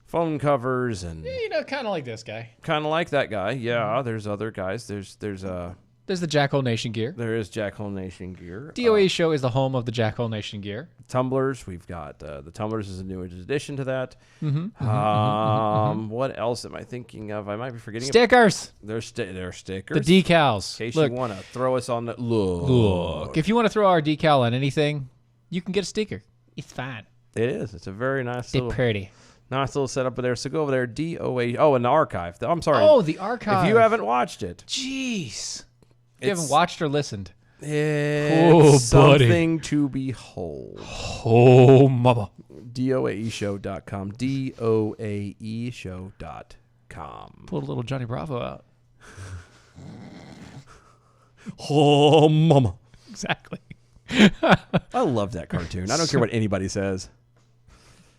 [SPEAKER 6] phone covers and
[SPEAKER 5] You know, kind of like this guy.
[SPEAKER 6] kind of like that guy. Yeah, there's other guys. There's
[SPEAKER 5] There's the Jackhole Nation gear.
[SPEAKER 6] there is Jackhole Nation gear.
[SPEAKER 5] DOA Show is the home of the Jackhole Nation gear.
[SPEAKER 6] Tumblers. We've got the tumblers is a new addition to that. What else am I thinking of? I might be forgetting.
[SPEAKER 5] Stickers.
[SPEAKER 6] They're
[SPEAKER 5] The
[SPEAKER 6] stickers.
[SPEAKER 5] decals.
[SPEAKER 6] In case
[SPEAKER 5] Look,
[SPEAKER 6] you want to throw us on the
[SPEAKER 5] look. If you want to throw our decal on anything, you can get a sticker. It's fine.
[SPEAKER 6] It is. It's a very nice
[SPEAKER 5] They're
[SPEAKER 6] little
[SPEAKER 5] pretty.
[SPEAKER 6] nice little setup there. So go over there. DOA. Oh, and the archive. I'm sorry.
[SPEAKER 5] Oh, the archive.
[SPEAKER 6] If you haven't watched it,
[SPEAKER 5] Jeez. If you
[SPEAKER 6] It's-
[SPEAKER 5] haven't watched or listened.
[SPEAKER 6] it's
[SPEAKER 5] buddy.
[SPEAKER 6] something to behold.
[SPEAKER 5] Oh, mama.
[SPEAKER 6] DOAEshow.com. DOAEshow.com.
[SPEAKER 5] Pulled a little Johnny Bravo out.
[SPEAKER 6] Oh, mama.
[SPEAKER 5] Exactly.
[SPEAKER 6] I love that cartoon. I don't care what anybody says.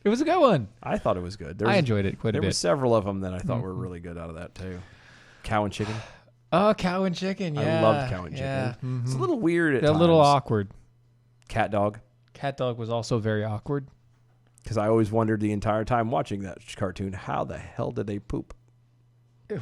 [SPEAKER 5] It was a good one.
[SPEAKER 6] I thought it was good.
[SPEAKER 5] I enjoyed it quite a
[SPEAKER 6] There were
[SPEAKER 5] bit.
[SPEAKER 6] several of them that I thought were really good out of that, too. Cow and chicken.
[SPEAKER 5] Oh, cow and chicken. Yeah.
[SPEAKER 6] I loved cow and chicken.
[SPEAKER 5] Yeah.
[SPEAKER 6] It's a little weird at
[SPEAKER 5] A
[SPEAKER 6] times.
[SPEAKER 5] little awkward.
[SPEAKER 6] Cat dog.
[SPEAKER 5] Cat dog was also very awkward.
[SPEAKER 6] Because I always wondered the entire time watching that cartoon, how the hell did they poop?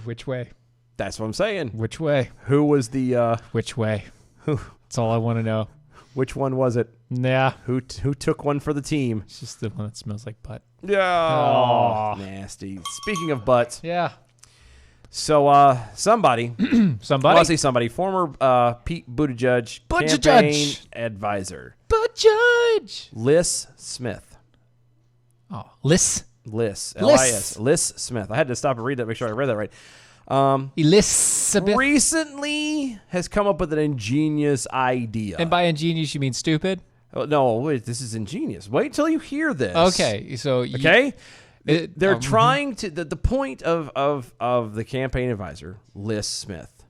[SPEAKER 5] Which way?
[SPEAKER 6] That's what I'm saying.
[SPEAKER 5] Which way?
[SPEAKER 6] Who was the,
[SPEAKER 5] Which way? That's all I want to know.
[SPEAKER 6] which one was it?
[SPEAKER 5] Nah.
[SPEAKER 6] Who took one for the team?
[SPEAKER 5] It's just the one that smells like butt.
[SPEAKER 6] Yeah.
[SPEAKER 5] Aw.
[SPEAKER 6] Nasty. Speaking of butts,
[SPEAKER 5] Yeah.
[SPEAKER 6] so somebody,
[SPEAKER 5] Somebody?
[SPEAKER 6] well, I say somebody, former Pete Buttigieg
[SPEAKER 5] Buttigieg.
[SPEAKER 6] campaign advisor,
[SPEAKER 5] But Judge.
[SPEAKER 6] Liz Smith.
[SPEAKER 5] Oh, Liz.
[SPEAKER 6] Liz.
[SPEAKER 5] Liz.
[SPEAKER 6] Liz. Liz Smith. I had to stop and read that, make sure I read that right.
[SPEAKER 5] Elizabeth.
[SPEAKER 6] Recently has come up with an ingenious idea.
[SPEAKER 5] And by ingenious, you mean stupid?
[SPEAKER 6] Oh, no, wait, this is ingenious. Wait till you hear this.
[SPEAKER 5] Okay, so
[SPEAKER 6] Okay? They're trying to... The point of the campaign advisor, Liz Smith,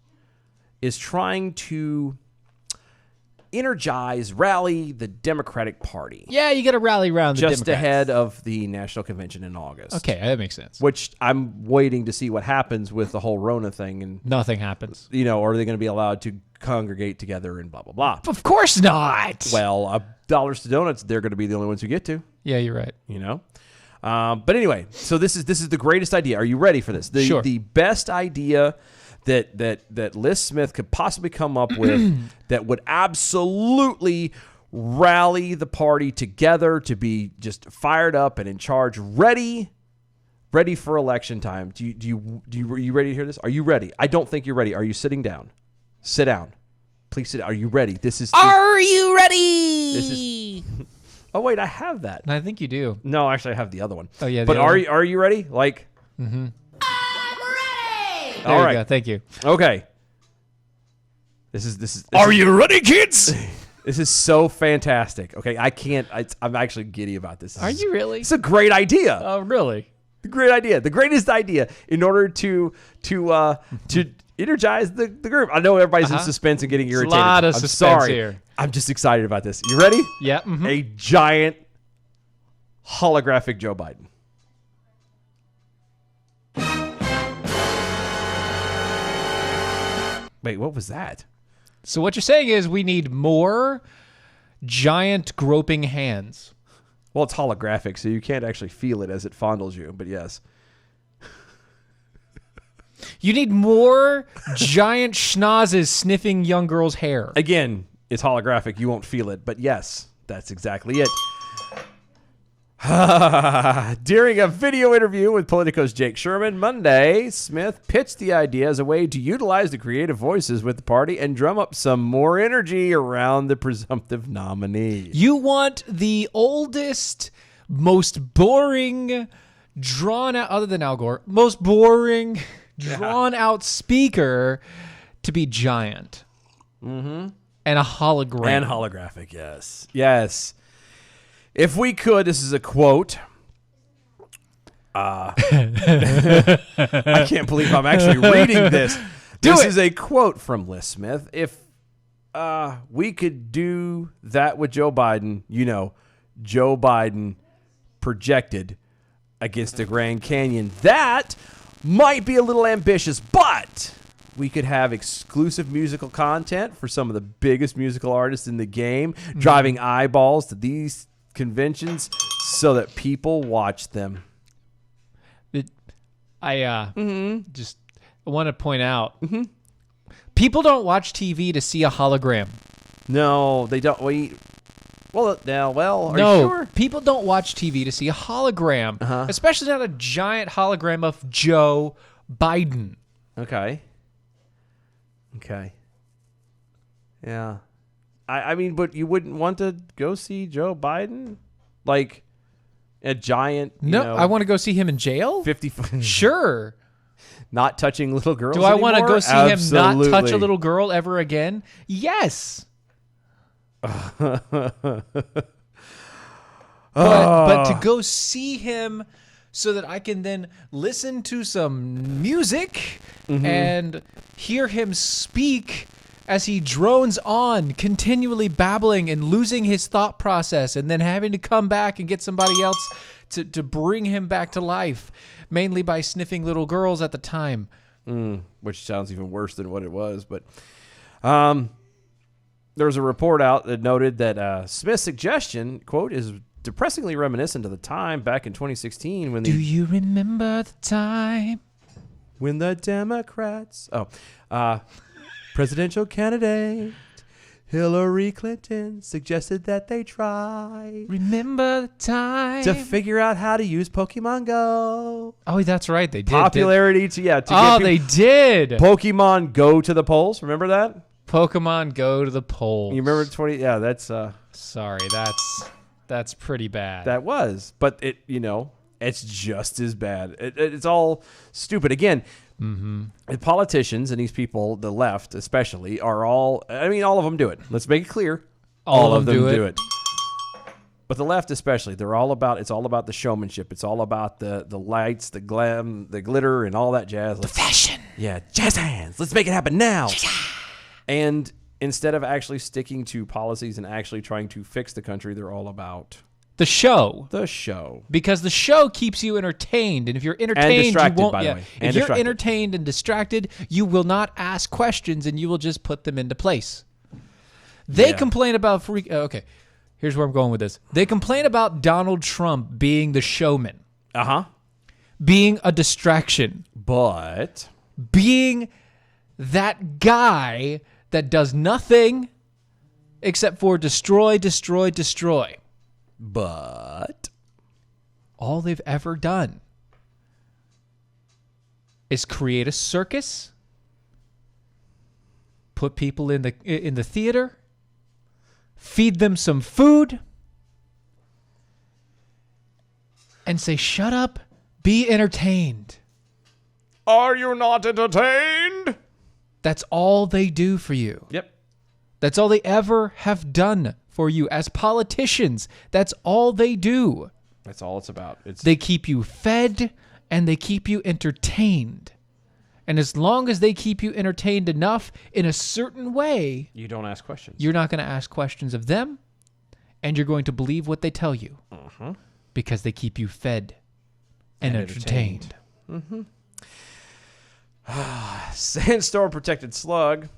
[SPEAKER 6] is trying to energize, rally the Democratic Party.
[SPEAKER 5] Yeah, you got to rally around the
[SPEAKER 6] just
[SPEAKER 5] Democrats.
[SPEAKER 6] ahead of the national convention in August.
[SPEAKER 5] Okay, that makes sense.
[SPEAKER 6] Which I'm waiting to see what happens with the whole Rona thing. And
[SPEAKER 5] Nothing happens.
[SPEAKER 6] are they going to be allowed to congregate together and blah, blah, blah.
[SPEAKER 5] Of course not.
[SPEAKER 6] Well, dollars to donuts, they're going to be the only ones who get to.
[SPEAKER 5] Yeah, you're right.
[SPEAKER 6] But anyway, so this is the greatest idea. Are you ready for this?
[SPEAKER 5] Sure.
[SPEAKER 6] The best idea that Liz Smith could possibly come up with that would absolutely rally the party together to be just fired up and in charge, ready for election time. Are you ready to hear this? Are you ready? I don't think you're ready. Are you sitting down? Sit down. Please sit down. Are you ready?
[SPEAKER 5] Are you ready?
[SPEAKER 6] This is. Oh wait, I have that.
[SPEAKER 5] I think you do.
[SPEAKER 6] No, actually, I have the other one.
[SPEAKER 5] Oh yeah,
[SPEAKER 6] but
[SPEAKER 5] the other
[SPEAKER 6] are you ready? Like.
[SPEAKER 5] Mm-hmm.
[SPEAKER 6] All right.
[SPEAKER 5] Go. Thank you.
[SPEAKER 6] Okay. This is.
[SPEAKER 5] Are you ready, kids?
[SPEAKER 6] This is so fantastic. Okay, I can't. I'm actually giddy about this.
[SPEAKER 5] Are you really?
[SPEAKER 6] It's a great idea.
[SPEAKER 5] Oh, really?
[SPEAKER 6] The great idea. The greatest idea in order to energize the group. I know everybody's in suspense and getting irritated.
[SPEAKER 5] A lot of
[SPEAKER 6] I'm
[SPEAKER 5] suspense
[SPEAKER 6] sorry.
[SPEAKER 5] here.
[SPEAKER 6] I'm just excited about this. You ready?
[SPEAKER 5] Yeah. Mm-hmm.
[SPEAKER 6] A giant holographic Joe Biden. Wait, what was that?
[SPEAKER 5] So what you're saying is we need more giant groping hands.
[SPEAKER 6] Well, it's holographic, so you can't actually feel it as it fondles you, but yes.
[SPEAKER 5] You need more giant schnozzes sniffing young girls' hair.
[SPEAKER 6] Again, it's holographic. You won't feel it, but yes, that's exactly it. During a video interview with Politico's Jake Sherman Monday, Smith pitched the idea as a way to utilize the creative voices with the party and drum up some more energy around the presumptive nominee.
[SPEAKER 5] You want the oldest, most boring, drawn out, other than Al Gore, most boring, drawn out speaker to be giant. Mm-hmm. And a hologram.
[SPEAKER 6] And holographic, yes. Yes. If we could, this is a quote. I can't believe I'm actually reading this. This is a quote from Liz Smith. If we could do that with Joe Biden, Joe Biden projected against the Grand Canyon, that might be a little ambitious, but we could have exclusive musical content for some of the biggest musical artists in the game, driving eyeballs to these conventions so that people watch them.
[SPEAKER 5] I just want to point out, people don't watch TV to see a hologram.
[SPEAKER 6] No, they don't. Are you sure?
[SPEAKER 5] People don't watch TV to see a hologram, especially not a giant hologram of Joe Biden.
[SPEAKER 6] Okay. Yeah. I mean, but you wouldn't want to go see Joe Biden? Like a giant,
[SPEAKER 5] I want to go see him in jail?
[SPEAKER 6] 50
[SPEAKER 5] Sure.
[SPEAKER 6] Not touching little girls
[SPEAKER 5] Do I want to go see him not touch a
[SPEAKER 6] little?
[SPEAKER 5] little girl ever again? Yes. But to go see him so that I can then listen to some music and hear him speak as he drones on, continually babbling and losing his thought process, and then having to come back and get somebody else to bring him back to life, mainly by sniffing little girls at the time.
[SPEAKER 6] Which sounds even worse than what it was. But there's a report out that noted that Smith's suggestion, quote, is depressingly reminiscent of the time back in 2016 when
[SPEAKER 5] Do you remember the time?
[SPEAKER 6] when the Democrats... presidential candidate Hillary Clinton suggested that they try
[SPEAKER 5] Remember the time?
[SPEAKER 6] to figure out how to use Pokemon Go.
[SPEAKER 5] Oh, that's right. They did.
[SPEAKER 6] Popularity to get
[SPEAKER 5] they did.
[SPEAKER 6] Pokemon Go to the polls. Remember that?
[SPEAKER 5] Pokemon Go to the polls.
[SPEAKER 6] You remember 20? Yeah, that's
[SPEAKER 5] Sorry, that's pretty bad.
[SPEAKER 6] that was. But it's just as bad. It's all stupid. Again, The politicians and these people, the left especially, are all of them do it. Let's make it clear.
[SPEAKER 5] All of them do it.
[SPEAKER 6] But the left especially, it's all about the showmanship. It's all about the lights, the glam, the glitter, and all that jazz. The
[SPEAKER 5] Fashion.
[SPEAKER 6] Yeah, jazz hands. Let's make it happen now. And instead of actually sticking to policies and actually trying to fix the country, they're all about
[SPEAKER 5] The show.
[SPEAKER 6] the show.
[SPEAKER 5] Because the show keeps you entertained, and if you're entertained,
[SPEAKER 6] distracted,
[SPEAKER 5] you won't.
[SPEAKER 6] by the way. And
[SPEAKER 5] If you're
[SPEAKER 6] distracted.
[SPEAKER 5] entertained and distracted, you will not ask questions, and you will just put them into place. They
[SPEAKER 6] Yeah.
[SPEAKER 5] complain about okay, here's where I'm going with this. They complain about Donald Trump being the showman, being a distraction,
[SPEAKER 6] But
[SPEAKER 5] being that guy that does nothing except for destroy, destroy, destroy. All they've ever done is create a circus, put people in the theater, feed them some food, and say, "Shut up, be entertained."
[SPEAKER 6] are you not entertained?
[SPEAKER 5] That's all they do for you.
[SPEAKER 6] Yep.
[SPEAKER 5] That's all they ever have done for you as politicians. That's all they do.
[SPEAKER 6] That's all it's about.
[SPEAKER 5] They keep you fed and they keep you entertained. And as long as they keep you entertained enough in a certain way,
[SPEAKER 6] you don't ask questions.
[SPEAKER 5] you're not going to ask questions of them, and you're going to believe what they tell you because they keep you fed and entertained.
[SPEAKER 6] Sandstorm protected slug.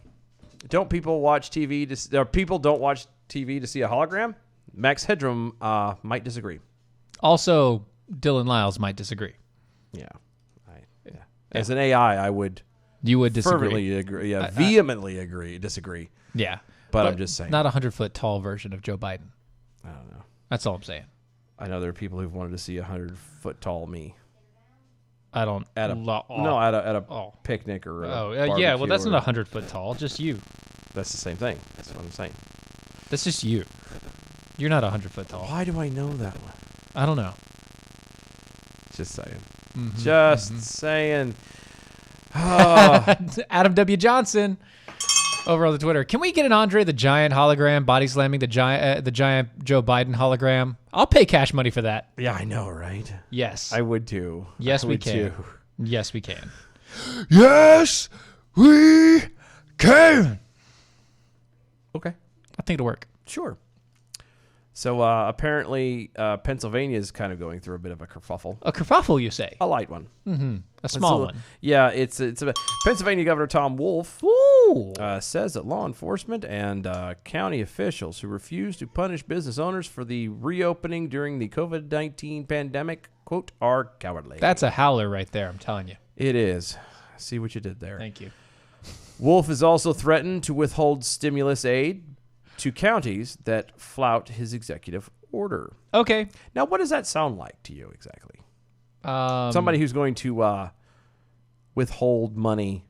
[SPEAKER 6] Don't people watch TV people don't watch TV to see a hologram? Max Headroom might disagree.
[SPEAKER 5] Also, Dylan Lyles might disagree.
[SPEAKER 6] Yeah. As an AI, I would
[SPEAKER 5] You would disagree.
[SPEAKER 6] fervently agree. Yeah, vehemently disagree.
[SPEAKER 5] Yeah.
[SPEAKER 6] But I'm just saying.
[SPEAKER 5] Not a 100-foot tall version of Joe Biden.
[SPEAKER 6] I don't know.
[SPEAKER 5] That's all I'm saying.
[SPEAKER 6] I know there are people who've wanted to see 100-foot tall me
[SPEAKER 5] I don't.
[SPEAKER 6] at a picnic or
[SPEAKER 5] yeah. Well, that's
[SPEAKER 6] barbecue
[SPEAKER 5] not
[SPEAKER 6] or-
[SPEAKER 5] 100-foot tall. Just you.
[SPEAKER 6] That's the same thing. That's what I'm saying.
[SPEAKER 5] That's just you. You're not 100-foot tall.
[SPEAKER 6] Why do I know that one?
[SPEAKER 5] I don't know.
[SPEAKER 6] Just saying.
[SPEAKER 5] Mm-hmm.
[SPEAKER 6] Just saying. Oh,
[SPEAKER 5] Adam W. Johnson over on the Twitter. Can we get an Andre the Giant hologram body slamming the giant Joe Biden hologram? I'll pay cash money for that.
[SPEAKER 6] yeah, I know, right?
[SPEAKER 5] Yes.
[SPEAKER 6] I would too.
[SPEAKER 5] Yes,
[SPEAKER 6] I
[SPEAKER 5] we
[SPEAKER 6] would
[SPEAKER 5] can.
[SPEAKER 6] too.
[SPEAKER 5] Yes, we can.
[SPEAKER 6] Yes, we can. Okay.
[SPEAKER 5] I think it'll work.
[SPEAKER 6] Sure. So apparently Pennsylvania is kind of going through a bit of a kerfuffle.
[SPEAKER 5] A kerfuffle, you say?
[SPEAKER 6] A light one.
[SPEAKER 5] A small one.
[SPEAKER 6] Yeah, it's a Pennsylvania Governor Tom Wolf
[SPEAKER 5] Ooh.
[SPEAKER 6] says that law enforcement and county officials who refuse to punish business owners for the reopening during the COVID-19 pandemic, quote, are cowardly.
[SPEAKER 5] That's a howler right there, I'm telling you.
[SPEAKER 6] It is. See what you did there.
[SPEAKER 5] Thank you.
[SPEAKER 6] Wolf has also threatened to withhold stimulus aid to counties that flout his executive order.
[SPEAKER 5] Okay.
[SPEAKER 6] Now, what does that sound like to you exactly?
[SPEAKER 5] Somebody
[SPEAKER 6] Somebody who's going to withhold money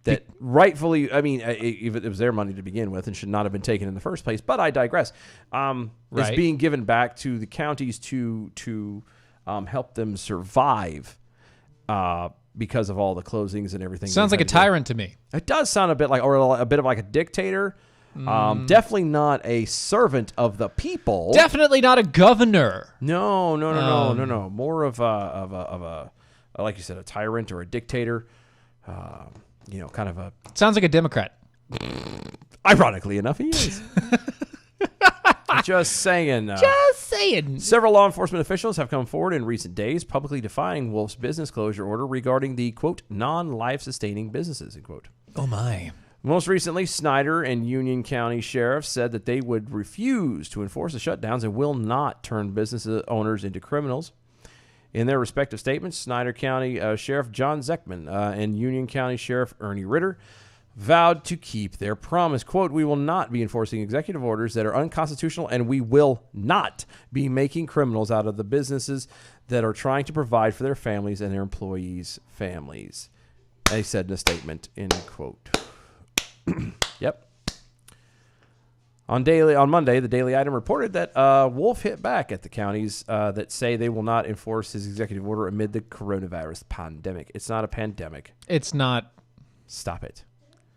[SPEAKER 6] that rightfully, if it was their money to begin with and should not have been taken in the first place, but I digress, is
[SPEAKER 5] Right.
[SPEAKER 6] being given back to the counties to help them survive because of all the closings and everything.
[SPEAKER 5] Sounds like a tyrant to me.
[SPEAKER 6] It does sound a bit like, or a bit of like a dictator. Definitely not a servant of the people.
[SPEAKER 5] Definitely not a governor.
[SPEAKER 6] No. More of a, like you said, a tyrant or a dictator. Kind of a.
[SPEAKER 5] Sounds like a Democrat.
[SPEAKER 6] Ironically enough, he is. Just saying.
[SPEAKER 5] Just saying.
[SPEAKER 6] Several law enforcement officials have come forward in recent days, publicly defying Wolf's business closure order regarding the quote non-life sustaining businesses end quote.
[SPEAKER 5] Oh my.
[SPEAKER 6] Most recently, Snyder and Union County sheriffs said that they would refuse to enforce the shutdowns and will not turn business owners into criminals. In their respective statements, Snyder County Sheriff John Zeckman and Union County Sheriff Ernie Ritter vowed to keep their promise. Quote, we will not be enforcing executive orders that are unconstitutional, and we will not be making criminals out of the businesses that are trying to provide for their families and their employees' families. They said in a statement, end quote. Yep. On Monday, the Daily Item reported that Wolf hit back at the counties that say they will not enforce his executive order amid the coronavirus pandemic. It's not a pandemic.
[SPEAKER 5] It's not.
[SPEAKER 6] Stop it.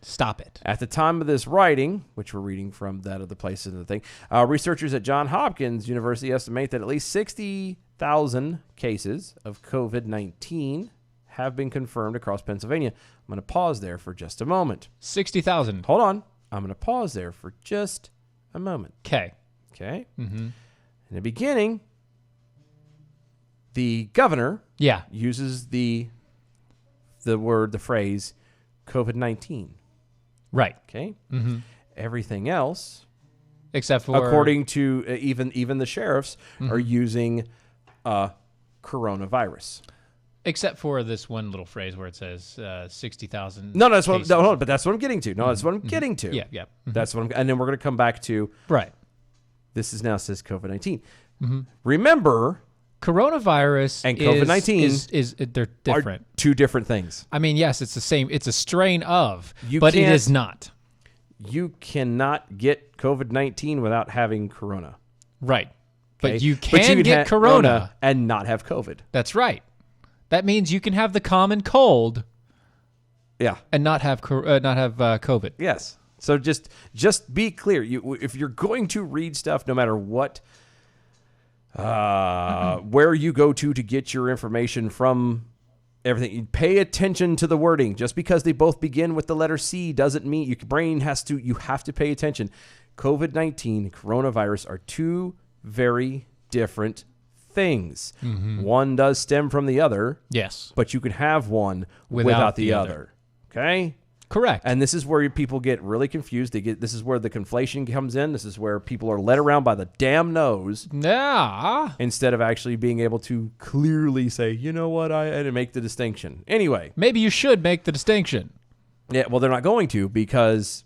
[SPEAKER 5] Stop it.
[SPEAKER 6] At the time of this writing, which we're reading from that other places in the thing, researchers at Johns Hopkins University estimate that at least 60,000 cases of COVID-19 have been confirmed across Pennsylvania. I'm going to pause there for just a moment.
[SPEAKER 5] 60,000.
[SPEAKER 6] Hold on. I'm going to pause there for just a moment.
[SPEAKER 5] Okay.
[SPEAKER 6] Okay? Mm-hmm. In the beginning, the governor uses the phrase COVID-19.
[SPEAKER 5] Right.
[SPEAKER 6] Okay? Mm-hmm. Everything else,
[SPEAKER 5] except for,
[SPEAKER 6] according to even the sheriffs, are using coronavirus.
[SPEAKER 5] Except for this one little phrase where it says 60,000.
[SPEAKER 6] No, that's what. No, but that's what I'm getting to. No, that's what I'm getting to.
[SPEAKER 5] Yeah, yeah. Mm-hmm.
[SPEAKER 6] That's what and then we're going to come back to.
[SPEAKER 5] Right.
[SPEAKER 6] This is now says COVID-19. Mm-hmm. Remember,
[SPEAKER 5] coronavirus
[SPEAKER 6] and COVID-19
[SPEAKER 5] is they're different.
[SPEAKER 6] Are two different things.
[SPEAKER 5] I mean, yes, it's the same. It's a strain of, but it is not.
[SPEAKER 6] You cannot get COVID-19 without having corona.
[SPEAKER 5] Right.
[SPEAKER 6] Okay?
[SPEAKER 5] But you can get corona
[SPEAKER 6] and not have COVID.
[SPEAKER 5] That's right. That means you can have the common cold.
[SPEAKER 6] Yeah.
[SPEAKER 5] And not have COVID.
[SPEAKER 6] Yes. So just be clear. If you're going to read stuff, no matter what, where you go to get your information from, everything, you pay attention to the wording. Just because they both begin with the letter C doesn't mean your brain you have to pay attention. COVID-19 and coronavirus are two very different things. Mm-hmm. One does stem from the other.
[SPEAKER 5] Yes.
[SPEAKER 6] But you can have one without the other. Okay?
[SPEAKER 5] Correct.
[SPEAKER 6] And this is where people get really confused. This is where the conflation comes in. This is where people are led around by the damn nose.
[SPEAKER 5] Yeah.
[SPEAKER 6] Instead of actually being able to clearly say, you know what, and make the distinction. Anyway.
[SPEAKER 5] Maybe you should make the distinction.
[SPEAKER 6] Yeah, well, they're not going to because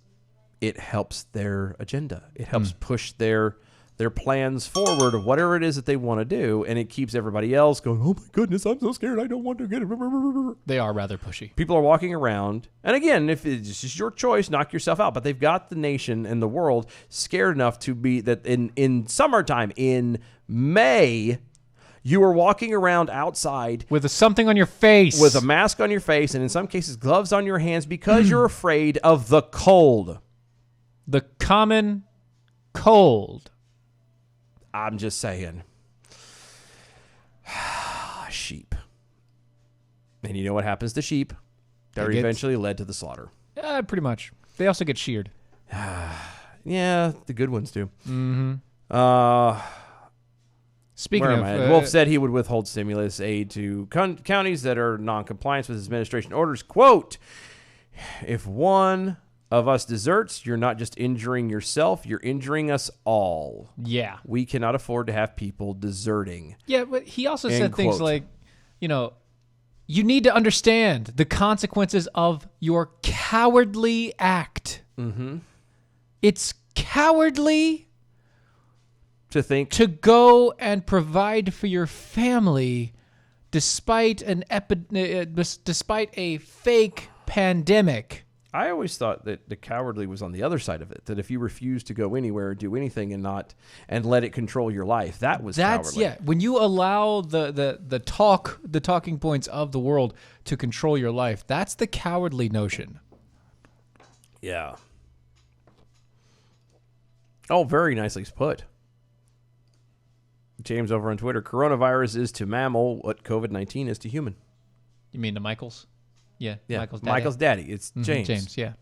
[SPEAKER 6] it helps their agenda. It helps push their plans forward of whatever it is that they want to do, and it keeps everybody else going, oh my goodness, I'm so scared, I don't want to get it.
[SPEAKER 5] They are rather pushy.
[SPEAKER 6] People are walking around, and again, if it's just your choice, knock yourself out, but they've got the nation and the world scared enough to be that in summertime, in May, you are walking around outside
[SPEAKER 5] with something on your face,
[SPEAKER 6] with a mask on your face, and in some cases gloves on your hands because you're afraid of the cold.
[SPEAKER 5] The common cold.
[SPEAKER 6] I'm just saying. Sheep. And you know what happens to sheep? They're eventually led to the slaughter.
[SPEAKER 5] Pretty much. They also get sheared.
[SPEAKER 6] Yeah, the good ones do.
[SPEAKER 5] Mm-hmm. Speaking of...
[SPEAKER 6] Wolf said he would withhold stimulus aid to counties that are non-compliance with his administration orders. Quote, if one of us deserts, you're not just injuring yourself, you're injuring us all.
[SPEAKER 5] Yeah.
[SPEAKER 6] We cannot afford to have people deserting.
[SPEAKER 5] Yeah, but he also said things like, you need to understand the consequences of your cowardly act. Mm-hmm. It's cowardly to go and provide for your family despite despite a fake pandemic.
[SPEAKER 6] I always thought that the cowardly was on the other side of it. That if you refuse to go anywhere or do anything and let it control your life, that's cowardly.
[SPEAKER 5] Yeah. When you allow the talking points of the world to control your life, that's the cowardly notion.
[SPEAKER 6] Yeah. Oh, very nicely put. James over on Twitter, coronavirus is to mammal what COVID-19 is to human.
[SPEAKER 5] You mean to Michael's? Yeah,
[SPEAKER 6] Michael's daddy. It's James.
[SPEAKER 5] James, yeah.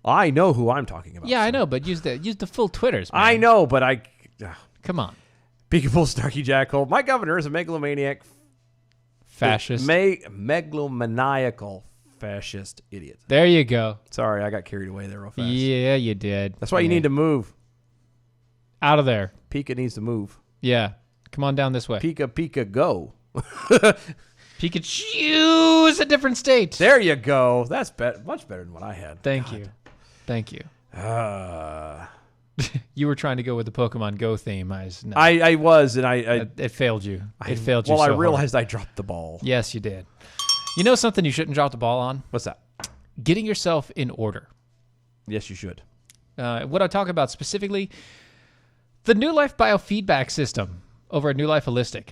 [SPEAKER 6] I know who I'm talking about.
[SPEAKER 5] Yeah, so. I know, but use the full Twitters, man.
[SPEAKER 6] I know, but
[SPEAKER 5] come on.
[SPEAKER 6] Peekaboo Snarky Jackal. My governor is a megalomaniac
[SPEAKER 5] fascist.
[SPEAKER 6] Megalomaniacal fascist idiot.
[SPEAKER 5] There you go.
[SPEAKER 6] Sorry, I got carried away there real fast.
[SPEAKER 5] Yeah, you did.
[SPEAKER 6] That's why you need to move.
[SPEAKER 5] Out of there.
[SPEAKER 6] Pika needs to move.
[SPEAKER 5] Yeah. Come on down this way.
[SPEAKER 6] Pika, go.
[SPEAKER 5] Pikachu is a different state.
[SPEAKER 6] There you go. That's much better than what I had.
[SPEAKER 5] Thank you. You were trying to go with the Pokemon Go theme.
[SPEAKER 6] I was, and
[SPEAKER 5] it failed you. It failed you.
[SPEAKER 6] Well,
[SPEAKER 5] so
[SPEAKER 6] I realized
[SPEAKER 5] hard.
[SPEAKER 6] I dropped the ball.
[SPEAKER 5] Yes, you did. You know something you shouldn't drop the ball on?
[SPEAKER 6] What's that?
[SPEAKER 5] Getting yourself in order.
[SPEAKER 6] Yes, you should.
[SPEAKER 5] What I'm talking about specifically, the New Life biofeedback system over at New Life Holistic.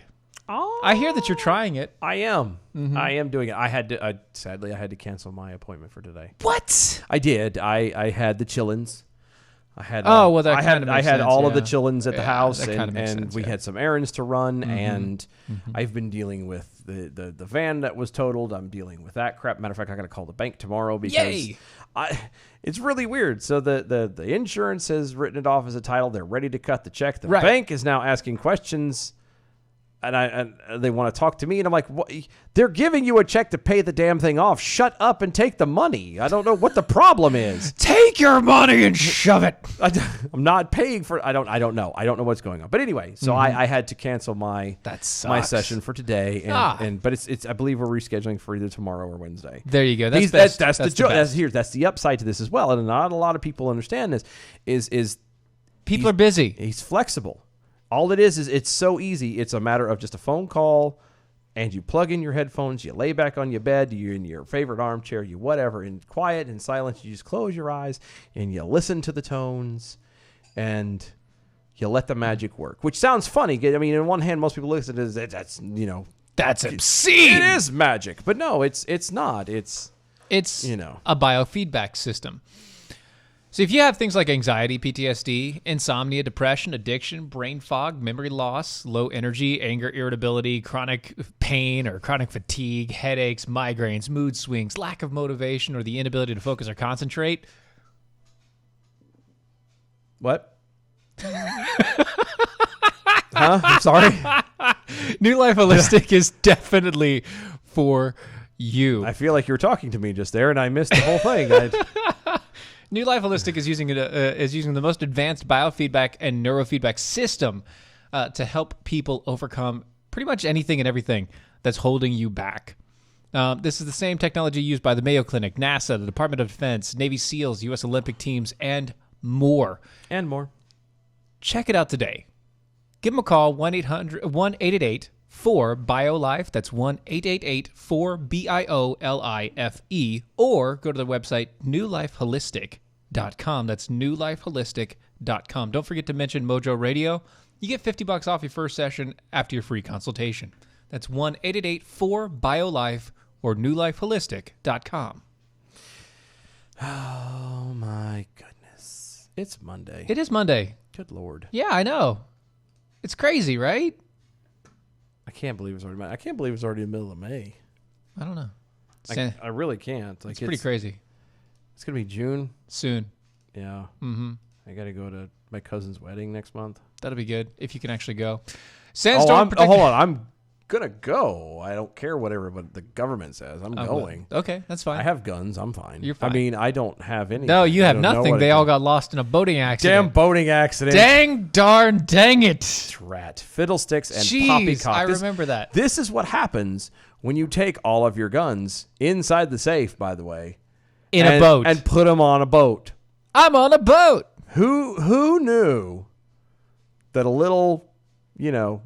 [SPEAKER 6] Oh,
[SPEAKER 5] I hear that you're trying it.
[SPEAKER 6] I am. I am doing it. Sadly, I had to cancel my appointment for today.
[SPEAKER 5] What?
[SPEAKER 6] I did. I had the chillins. I had.
[SPEAKER 5] Oh, well, that
[SPEAKER 6] I
[SPEAKER 5] kinda
[SPEAKER 6] had.
[SPEAKER 5] makes
[SPEAKER 6] I had
[SPEAKER 5] sense,
[SPEAKER 6] all of the
[SPEAKER 5] yeah.
[SPEAKER 6] chillins at the
[SPEAKER 5] Yeah,
[SPEAKER 6] house,
[SPEAKER 5] that kinda
[SPEAKER 6] and,
[SPEAKER 5] makes
[SPEAKER 6] and
[SPEAKER 5] sense,
[SPEAKER 6] we
[SPEAKER 5] yeah.
[SPEAKER 6] had some errands to run, and I've been dealing with the van that was totaled. I'm dealing with that crap. Matter of fact, I got to call the bank tomorrow because
[SPEAKER 5] Yay!
[SPEAKER 6] it's really weird. So the insurance has written it off as a title. They're ready to cut the check. The
[SPEAKER 5] Right.
[SPEAKER 6] bank is now asking questions. And they want to talk to me, and I'm like, what? They're giving you a check to pay the damn thing off. Shut up and take the money. I don't know what the problem is.
[SPEAKER 5] Take your money and shove it.
[SPEAKER 6] I'm not paying for. I don't know. I don't know what's going on. But anyway, so I had to cancel my
[SPEAKER 5] That sucks.
[SPEAKER 6] my session for today, but it's I believe we're rescheduling for either tomorrow or Wednesday.
[SPEAKER 5] There you go. That's
[SPEAKER 6] He's-
[SPEAKER 5] best.
[SPEAKER 6] that's the
[SPEAKER 5] That's
[SPEAKER 6] joke.
[SPEAKER 5] best.
[SPEAKER 6] That's the upside to this as well, and not a lot of people understand this. Is
[SPEAKER 5] People are busy.
[SPEAKER 6] he's flexible. All it is it's so easy. It's a matter of just a phone call, and you plug in your headphones, you lay back on your bed, you're in your favorite armchair, you whatever, in quiet and silence, you just close your eyes, and you listen to the tones, and you let the magic work, which sounds funny. I mean, on one hand, most people look at it as that's,
[SPEAKER 5] That's obscene.
[SPEAKER 6] it is magic. But no, it's not. It's
[SPEAKER 5] a biofeedback system. So if you have things like anxiety, PTSD, insomnia, depression, addiction, brain fog, memory loss, low energy, anger, irritability, chronic pain or chronic fatigue, headaches, migraines, mood swings, lack of motivation, or the inability to focus or concentrate,
[SPEAKER 6] what? I'm sorry.
[SPEAKER 5] New Life Holistic is definitely for you.
[SPEAKER 6] I feel like you were talking to me just there, and I missed the whole thing.
[SPEAKER 5] New Life Holistic is using the most advanced biofeedback and neurofeedback system to help people overcome pretty much anything and everything that's holding you back. This is the same technology used by the Mayo Clinic, NASA, the Department of Defense, Navy SEALs, U.S. Olympic teams, and more.
[SPEAKER 6] And more.
[SPEAKER 5] Check it out today. Give them a call, 1-888-4-BIOLIFE. That's 1-888-4-BIOLIFE. Or go to their website, newlifeholistic.com. That's newlifeholistic.com. Don't forget to mention Mojo Radio. You get $50 off your first session after your free consultation. That's 1-888-4-BIOLIFE or newlifeholistic.com.
[SPEAKER 6] Oh, my goodness. It's Monday.
[SPEAKER 5] It is Monday.
[SPEAKER 6] Good Lord.
[SPEAKER 5] Yeah, I know. It's crazy, right?
[SPEAKER 6] I can't believe it's already May. I can't believe it's already the middle of May.
[SPEAKER 5] I don't know.
[SPEAKER 6] I really can't. Like,
[SPEAKER 5] It's pretty crazy.
[SPEAKER 6] It's going to be June.
[SPEAKER 5] Soon.
[SPEAKER 6] Yeah. Mm-hmm. I got to go to my cousin's wedding next month.
[SPEAKER 5] That'll be good if you can actually go.
[SPEAKER 6] Hold on. I'm going to go. I don't care whatever but the government says. I'm going.
[SPEAKER 5] Okay, that's fine.
[SPEAKER 6] I have guns. I'm fine.
[SPEAKER 5] You're fine.
[SPEAKER 6] I mean, I don't have any.
[SPEAKER 5] No, you have nothing. They all got lost in a boating accident.
[SPEAKER 6] Damn boating accident.
[SPEAKER 5] Dang it.
[SPEAKER 6] Rat. Fiddlesticks and
[SPEAKER 5] Jeez,
[SPEAKER 6] poppycock.
[SPEAKER 5] I remember that.
[SPEAKER 6] This is what happens when you take all of your guns inside the safe, by the way.
[SPEAKER 5] In a boat.
[SPEAKER 6] And put them on a boat.
[SPEAKER 5] I'm on a boat.
[SPEAKER 6] Who knew that a little,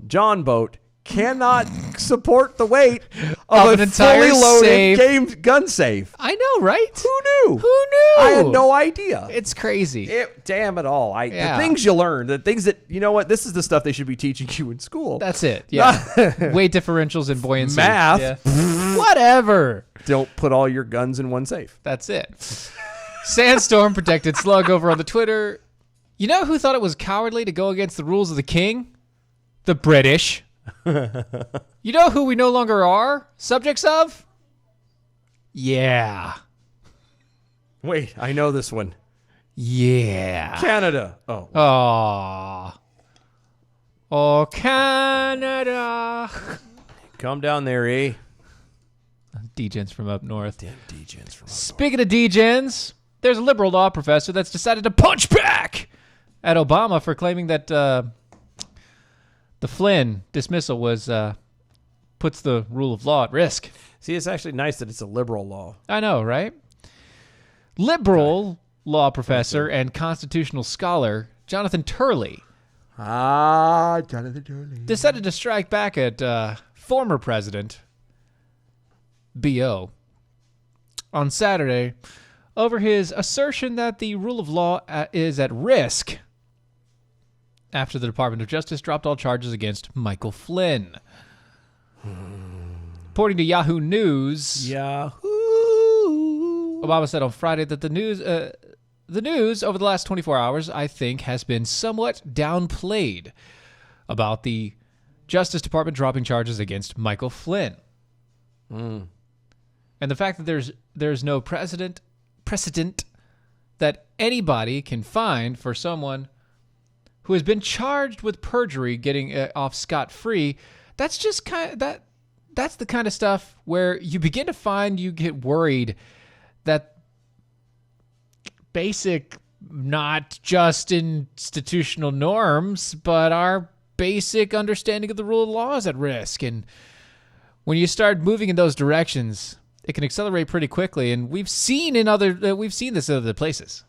[SPEAKER 6] John boat cannot support the weight of
[SPEAKER 5] an
[SPEAKER 6] a
[SPEAKER 5] entire
[SPEAKER 6] fully loaded
[SPEAKER 5] safe.
[SPEAKER 6] gun safe?
[SPEAKER 5] I know, right?
[SPEAKER 6] Who knew?
[SPEAKER 5] Who knew?
[SPEAKER 6] I had no idea.
[SPEAKER 5] It's crazy.
[SPEAKER 6] Damn it all.
[SPEAKER 5] Yeah.
[SPEAKER 6] The things you learn, the things that, this is the stuff they should be teaching you in school.
[SPEAKER 5] That's it. Yeah. Weight differentials and buoyancy.
[SPEAKER 6] Math.
[SPEAKER 5] Yeah. Whatever.
[SPEAKER 6] Don't put all your guns in one safe.
[SPEAKER 5] That's it. Sandstorm Protected Slug over on the Twitter. You know who thought it was cowardly to go against the rules of the king? The British. You know who we no longer are subjects of? Yeah.
[SPEAKER 6] Wait, I know this one.
[SPEAKER 5] Yeah.
[SPEAKER 6] Canada. Oh.
[SPEAKER 5] Aww. Oh, Canada.
[SPEAKER 6] Come down there, eh?
[SPEAKER 5] Degens from up north.
[SPEAKER 6] Damn degens from up north.
[SPEAKER 5] Speaking of degens, there's a liberal law professor that's decided to punch back at Obama for claiming that the Flynn dismissal puts the rule of law at risk.
[SPEAKER 6] See, it's actually nice that it's a liberal law.
[SPEAKER 5] I know, right? Liberal law professor and constitutional scholar Jonathan Turley
[SPEAKER 6] Jonathan Turley.
[SPEAKER 5] decided to strike back at former president B.O. On Saturday, over his assertion that the rule of law is at risk after the Department of Justice dropped all charges against Michael Flynn. According to Yahoo News, Obama said on Friday that the news over the last 24 hours, I think, has been somewhat downplayed about the Justice Department dropping charges against Michael Flynn. And the fact that there's no precedent that anybody can find for someone who has been charged with perjury getting off scot-free, that's just that's the kind of stuff where you begin to find you get worried that basic, not just institutional norms, but our basic understanding of the rule of law is at risk. And when you start moving in those directions, it can accelerate pretty quickly. And we've seen this in other places.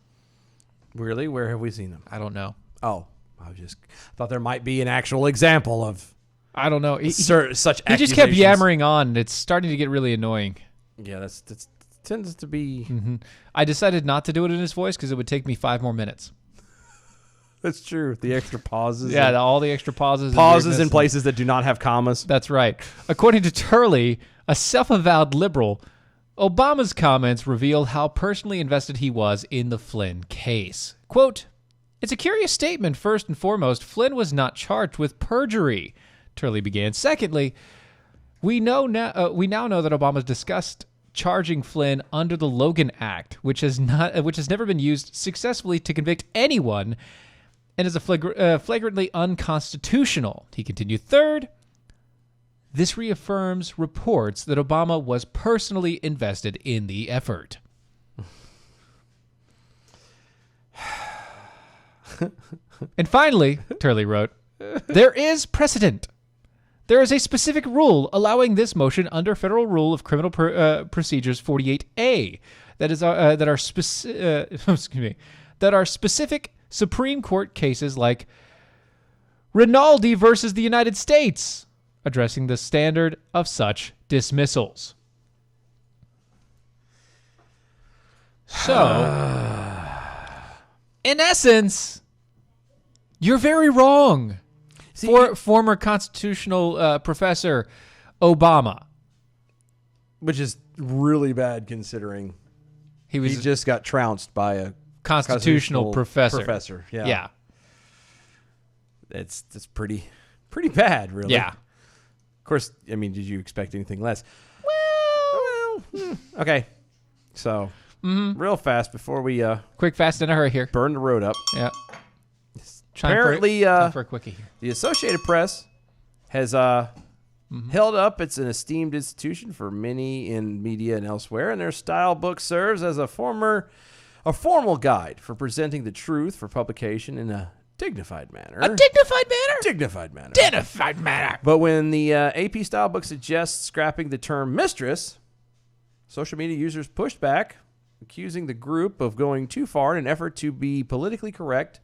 [SPEAKER 6] Really? Where have we seen them?
[SPEAKER 5] I don't know.
[SPEAKER 6] Oh, I thought there might be an actual example of.
[SPEAKER 5] I don't know.
[SPEAKER 6] Such
[SPEAKER 5] He just kept yammering on, and it's starting to get really annoying.
[SPEAKER 6] Yeah, that's tends to be.
[SPEAKER 5] Mm-hmm. I decided not to do it in his voice because it would take me 5 more minutes.
[SPEAKER 6] That's true. The extra pauses.
[SPEAKER 5] Yeah, all the extra pauses.
[SPEAKER 6] Pauses in places that do not have commas.
[SPEAKER 5] That's right. According to Turley, a self-avowed liberal, Obama's comments reveal how personally invested he was in the Flynn case. Quote, "It's a curious statement. First and foremost, Flynn was not charged with perjury," Turley began. Secondly, we now know that Obama discussed charging Flynn under the Logan Act, which has never been used successfully to convict anyone and is flagrantly unconstitutional. He continued. Third, this reaffirms reports that Obama was personally invested in the effort. And finally, Turley wrote, there is precedent. There is a specific rule allowing this motion under Federal Rule of Criminal Procedures 48A that are specific Supreme Court cases like Rinaldi versus the United States, addressing the standard of such dismissals. So, in essence, you're very wrong. Former constitutional professor Obama.
[SPEAKER 6] Which is really bad considering he just got trounced by a
[SPEAKER 5] constitutional professor.
[SPEAKER 6] Yeah. That's pretty bad, really.
[SPEAKER 5] Yeah.
[SPEAKER 6] Of course, I mean, did you expect anything less? Well, okay. So, real fast before we
[SPEAKER 5] quick, fast, in a hurry here.
[SPEAKER 6] Burn the road up.
[SPEAKER 5] Yeah.
[SPEAKER 6] Apparently,
[SPEAKER 5] time for a quickie here.
[SPEAKER 6] The Associated Press has held up. It's an esteemed institution for many in media and elsewhere, and their style book serves as a formal guide for presenting the truth for publication in a dignified manner.
[SPEAKER 5] A dignified manner?
[SPEAKER 6] Dignified manner.
[SPEAKER 5] Dignified manner.
[SPEAKER 6] But when the AP style book suggests scrapping the term mistress, social media users pushed back, accusing the group of going too far in an effort to be politically correct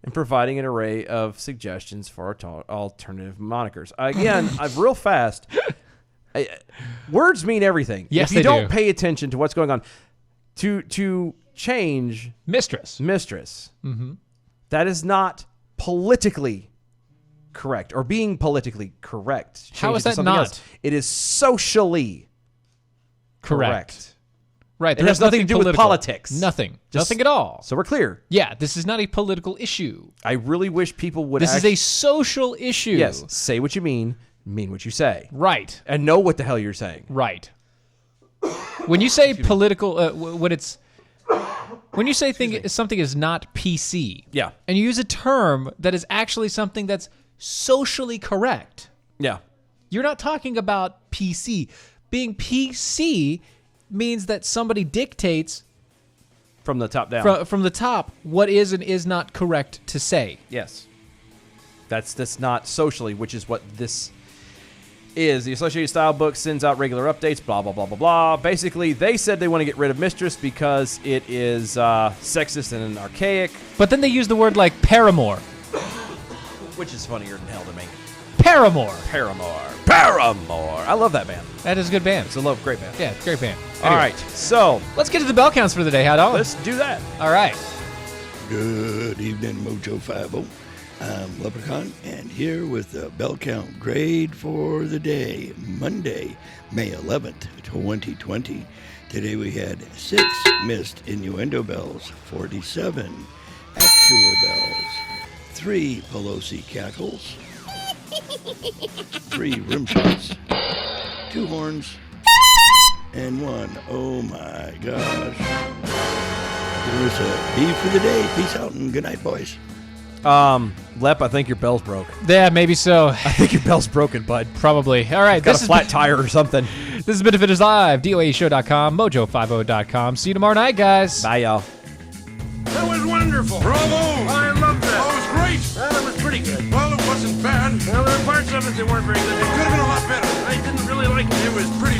[SPEAKER 6] and providing an array of suggestions for alternative monikers. Again, real fast. Words mean everything.
[SPEAKER 5] Yes,
[SPEAKER 6] if you
[SPEAKER 5] they
[SPEAKER 6] don't
[SPEAKER 5] do.
[SPEAKER 6] pay attention to what's going on, to change
[SPEAKER 5] mistress,
[SPEAKER 6] that is not politically correct or being politically correct.
[SPEAKER 5] How
[SPEAKER 6] Change
[SPEAKER 5] is
[SPEAKER 6] it to
[SPEAKER 5] that
[SPEAKER 6] something
[SPEAKER 5] not?
[SPEAKER 6] else. It is socially correct.
[SPEAKER 5] Right.
[SPEAKER 6] It has nothing to do with politics.
[SPEAKER 5] Nothing.
[SPEAKER 6] Just-
[SPEAKER 5] Nothing at all.
[SPEAKER 6] So we're clear.
[SPEAKER 5] Yeah, this is not a political issue.
[SPEAKER 6] I really wish people would.
[SPEAKER 5] This is a social issue.
[SPEAKER 6] Yes. Say what you mean what you say.
[SPEAKER 5] Right.
[SPEAKER 6] And know what the hell you're saying.
[SPEAKER 5] Right. When you say political, when you say something is not PC,
[SPEAKER 6] Yeah.
[SPEAKER 5] and you use a term that is actually something that's socially correct,
[SPEAKER 6] Yeah.
[SPEAKER 5] you're not talking about PC. Being PC means that somebody dictates
[SPEAKER 6] From the top down.
[SPEAKER 5] from the top what is and is not correct to say.
[SPEAKER 6] Yes. That's not socially, which is what this is. The Associated Style book sends out regular updates, blah, blah, blah, blah, blah. Basically, they said they want to get rid of mistress because it is sexist and archaic.
[SPEAKER 5] But then they use the word like paramour.
[SPEAKER 6] Which is funnier than hell to me.
[SPEAKER 5] Paramore.
[SPEAKER 6] Paramore. Paramore. I love that band.
[SPEAKER 5] That is a good band.
[SPEAKER 6] It's a great band.
[SPEAKER 5] Yeah, great band.
[SPEAKER 6] All
[SPEAKER 5] Anyway,
[SPEAKER 6] right, so
[SPEAKER 5] let's get to the bell counts for the day, Hot Dog.
[SPEAKER 6] let's do that.
[SPEAKER 5] All right.
[SPEAKER 7] Good evening, Mojo 50. I'm Leprechaun, and here with the bell count grade for the day, Monday, May 11th, 2020. Today we had 6 missed innuendo bells, 47 actual bells, 3 Pelosi cackles, 3 rim shots, 2 horns, and 1, oh my gosh. It was a B for the day. Peace out and good night, boys.
[SPEAKER 6] Lep, I think your bell's broke.
[SPEAKER 5] Yeah, maybe so.
[SPEAKER 6] I think your bell's broken, bud.
[SPEAKER 5] Probably. All right.
[SPEAKER 6] Got
[SPEAKER 5] This
[SPEAKER 6] a flat tire or something.
[SPEAKER 5] This has been Defenders Live, DOAShow.com, Mojo50.com. See you tomorrow night, guys.
[SPEAKER 6] Bye, y'all.
[SPEAKER 1] That was wonderful. Bravo! I loved that. Oh, it was great. Well, it was pretty good. Well, it wasn't bad. Well, there were parts of it that weren't very good. It could have been a lot better. I didn't really like it. It was pretty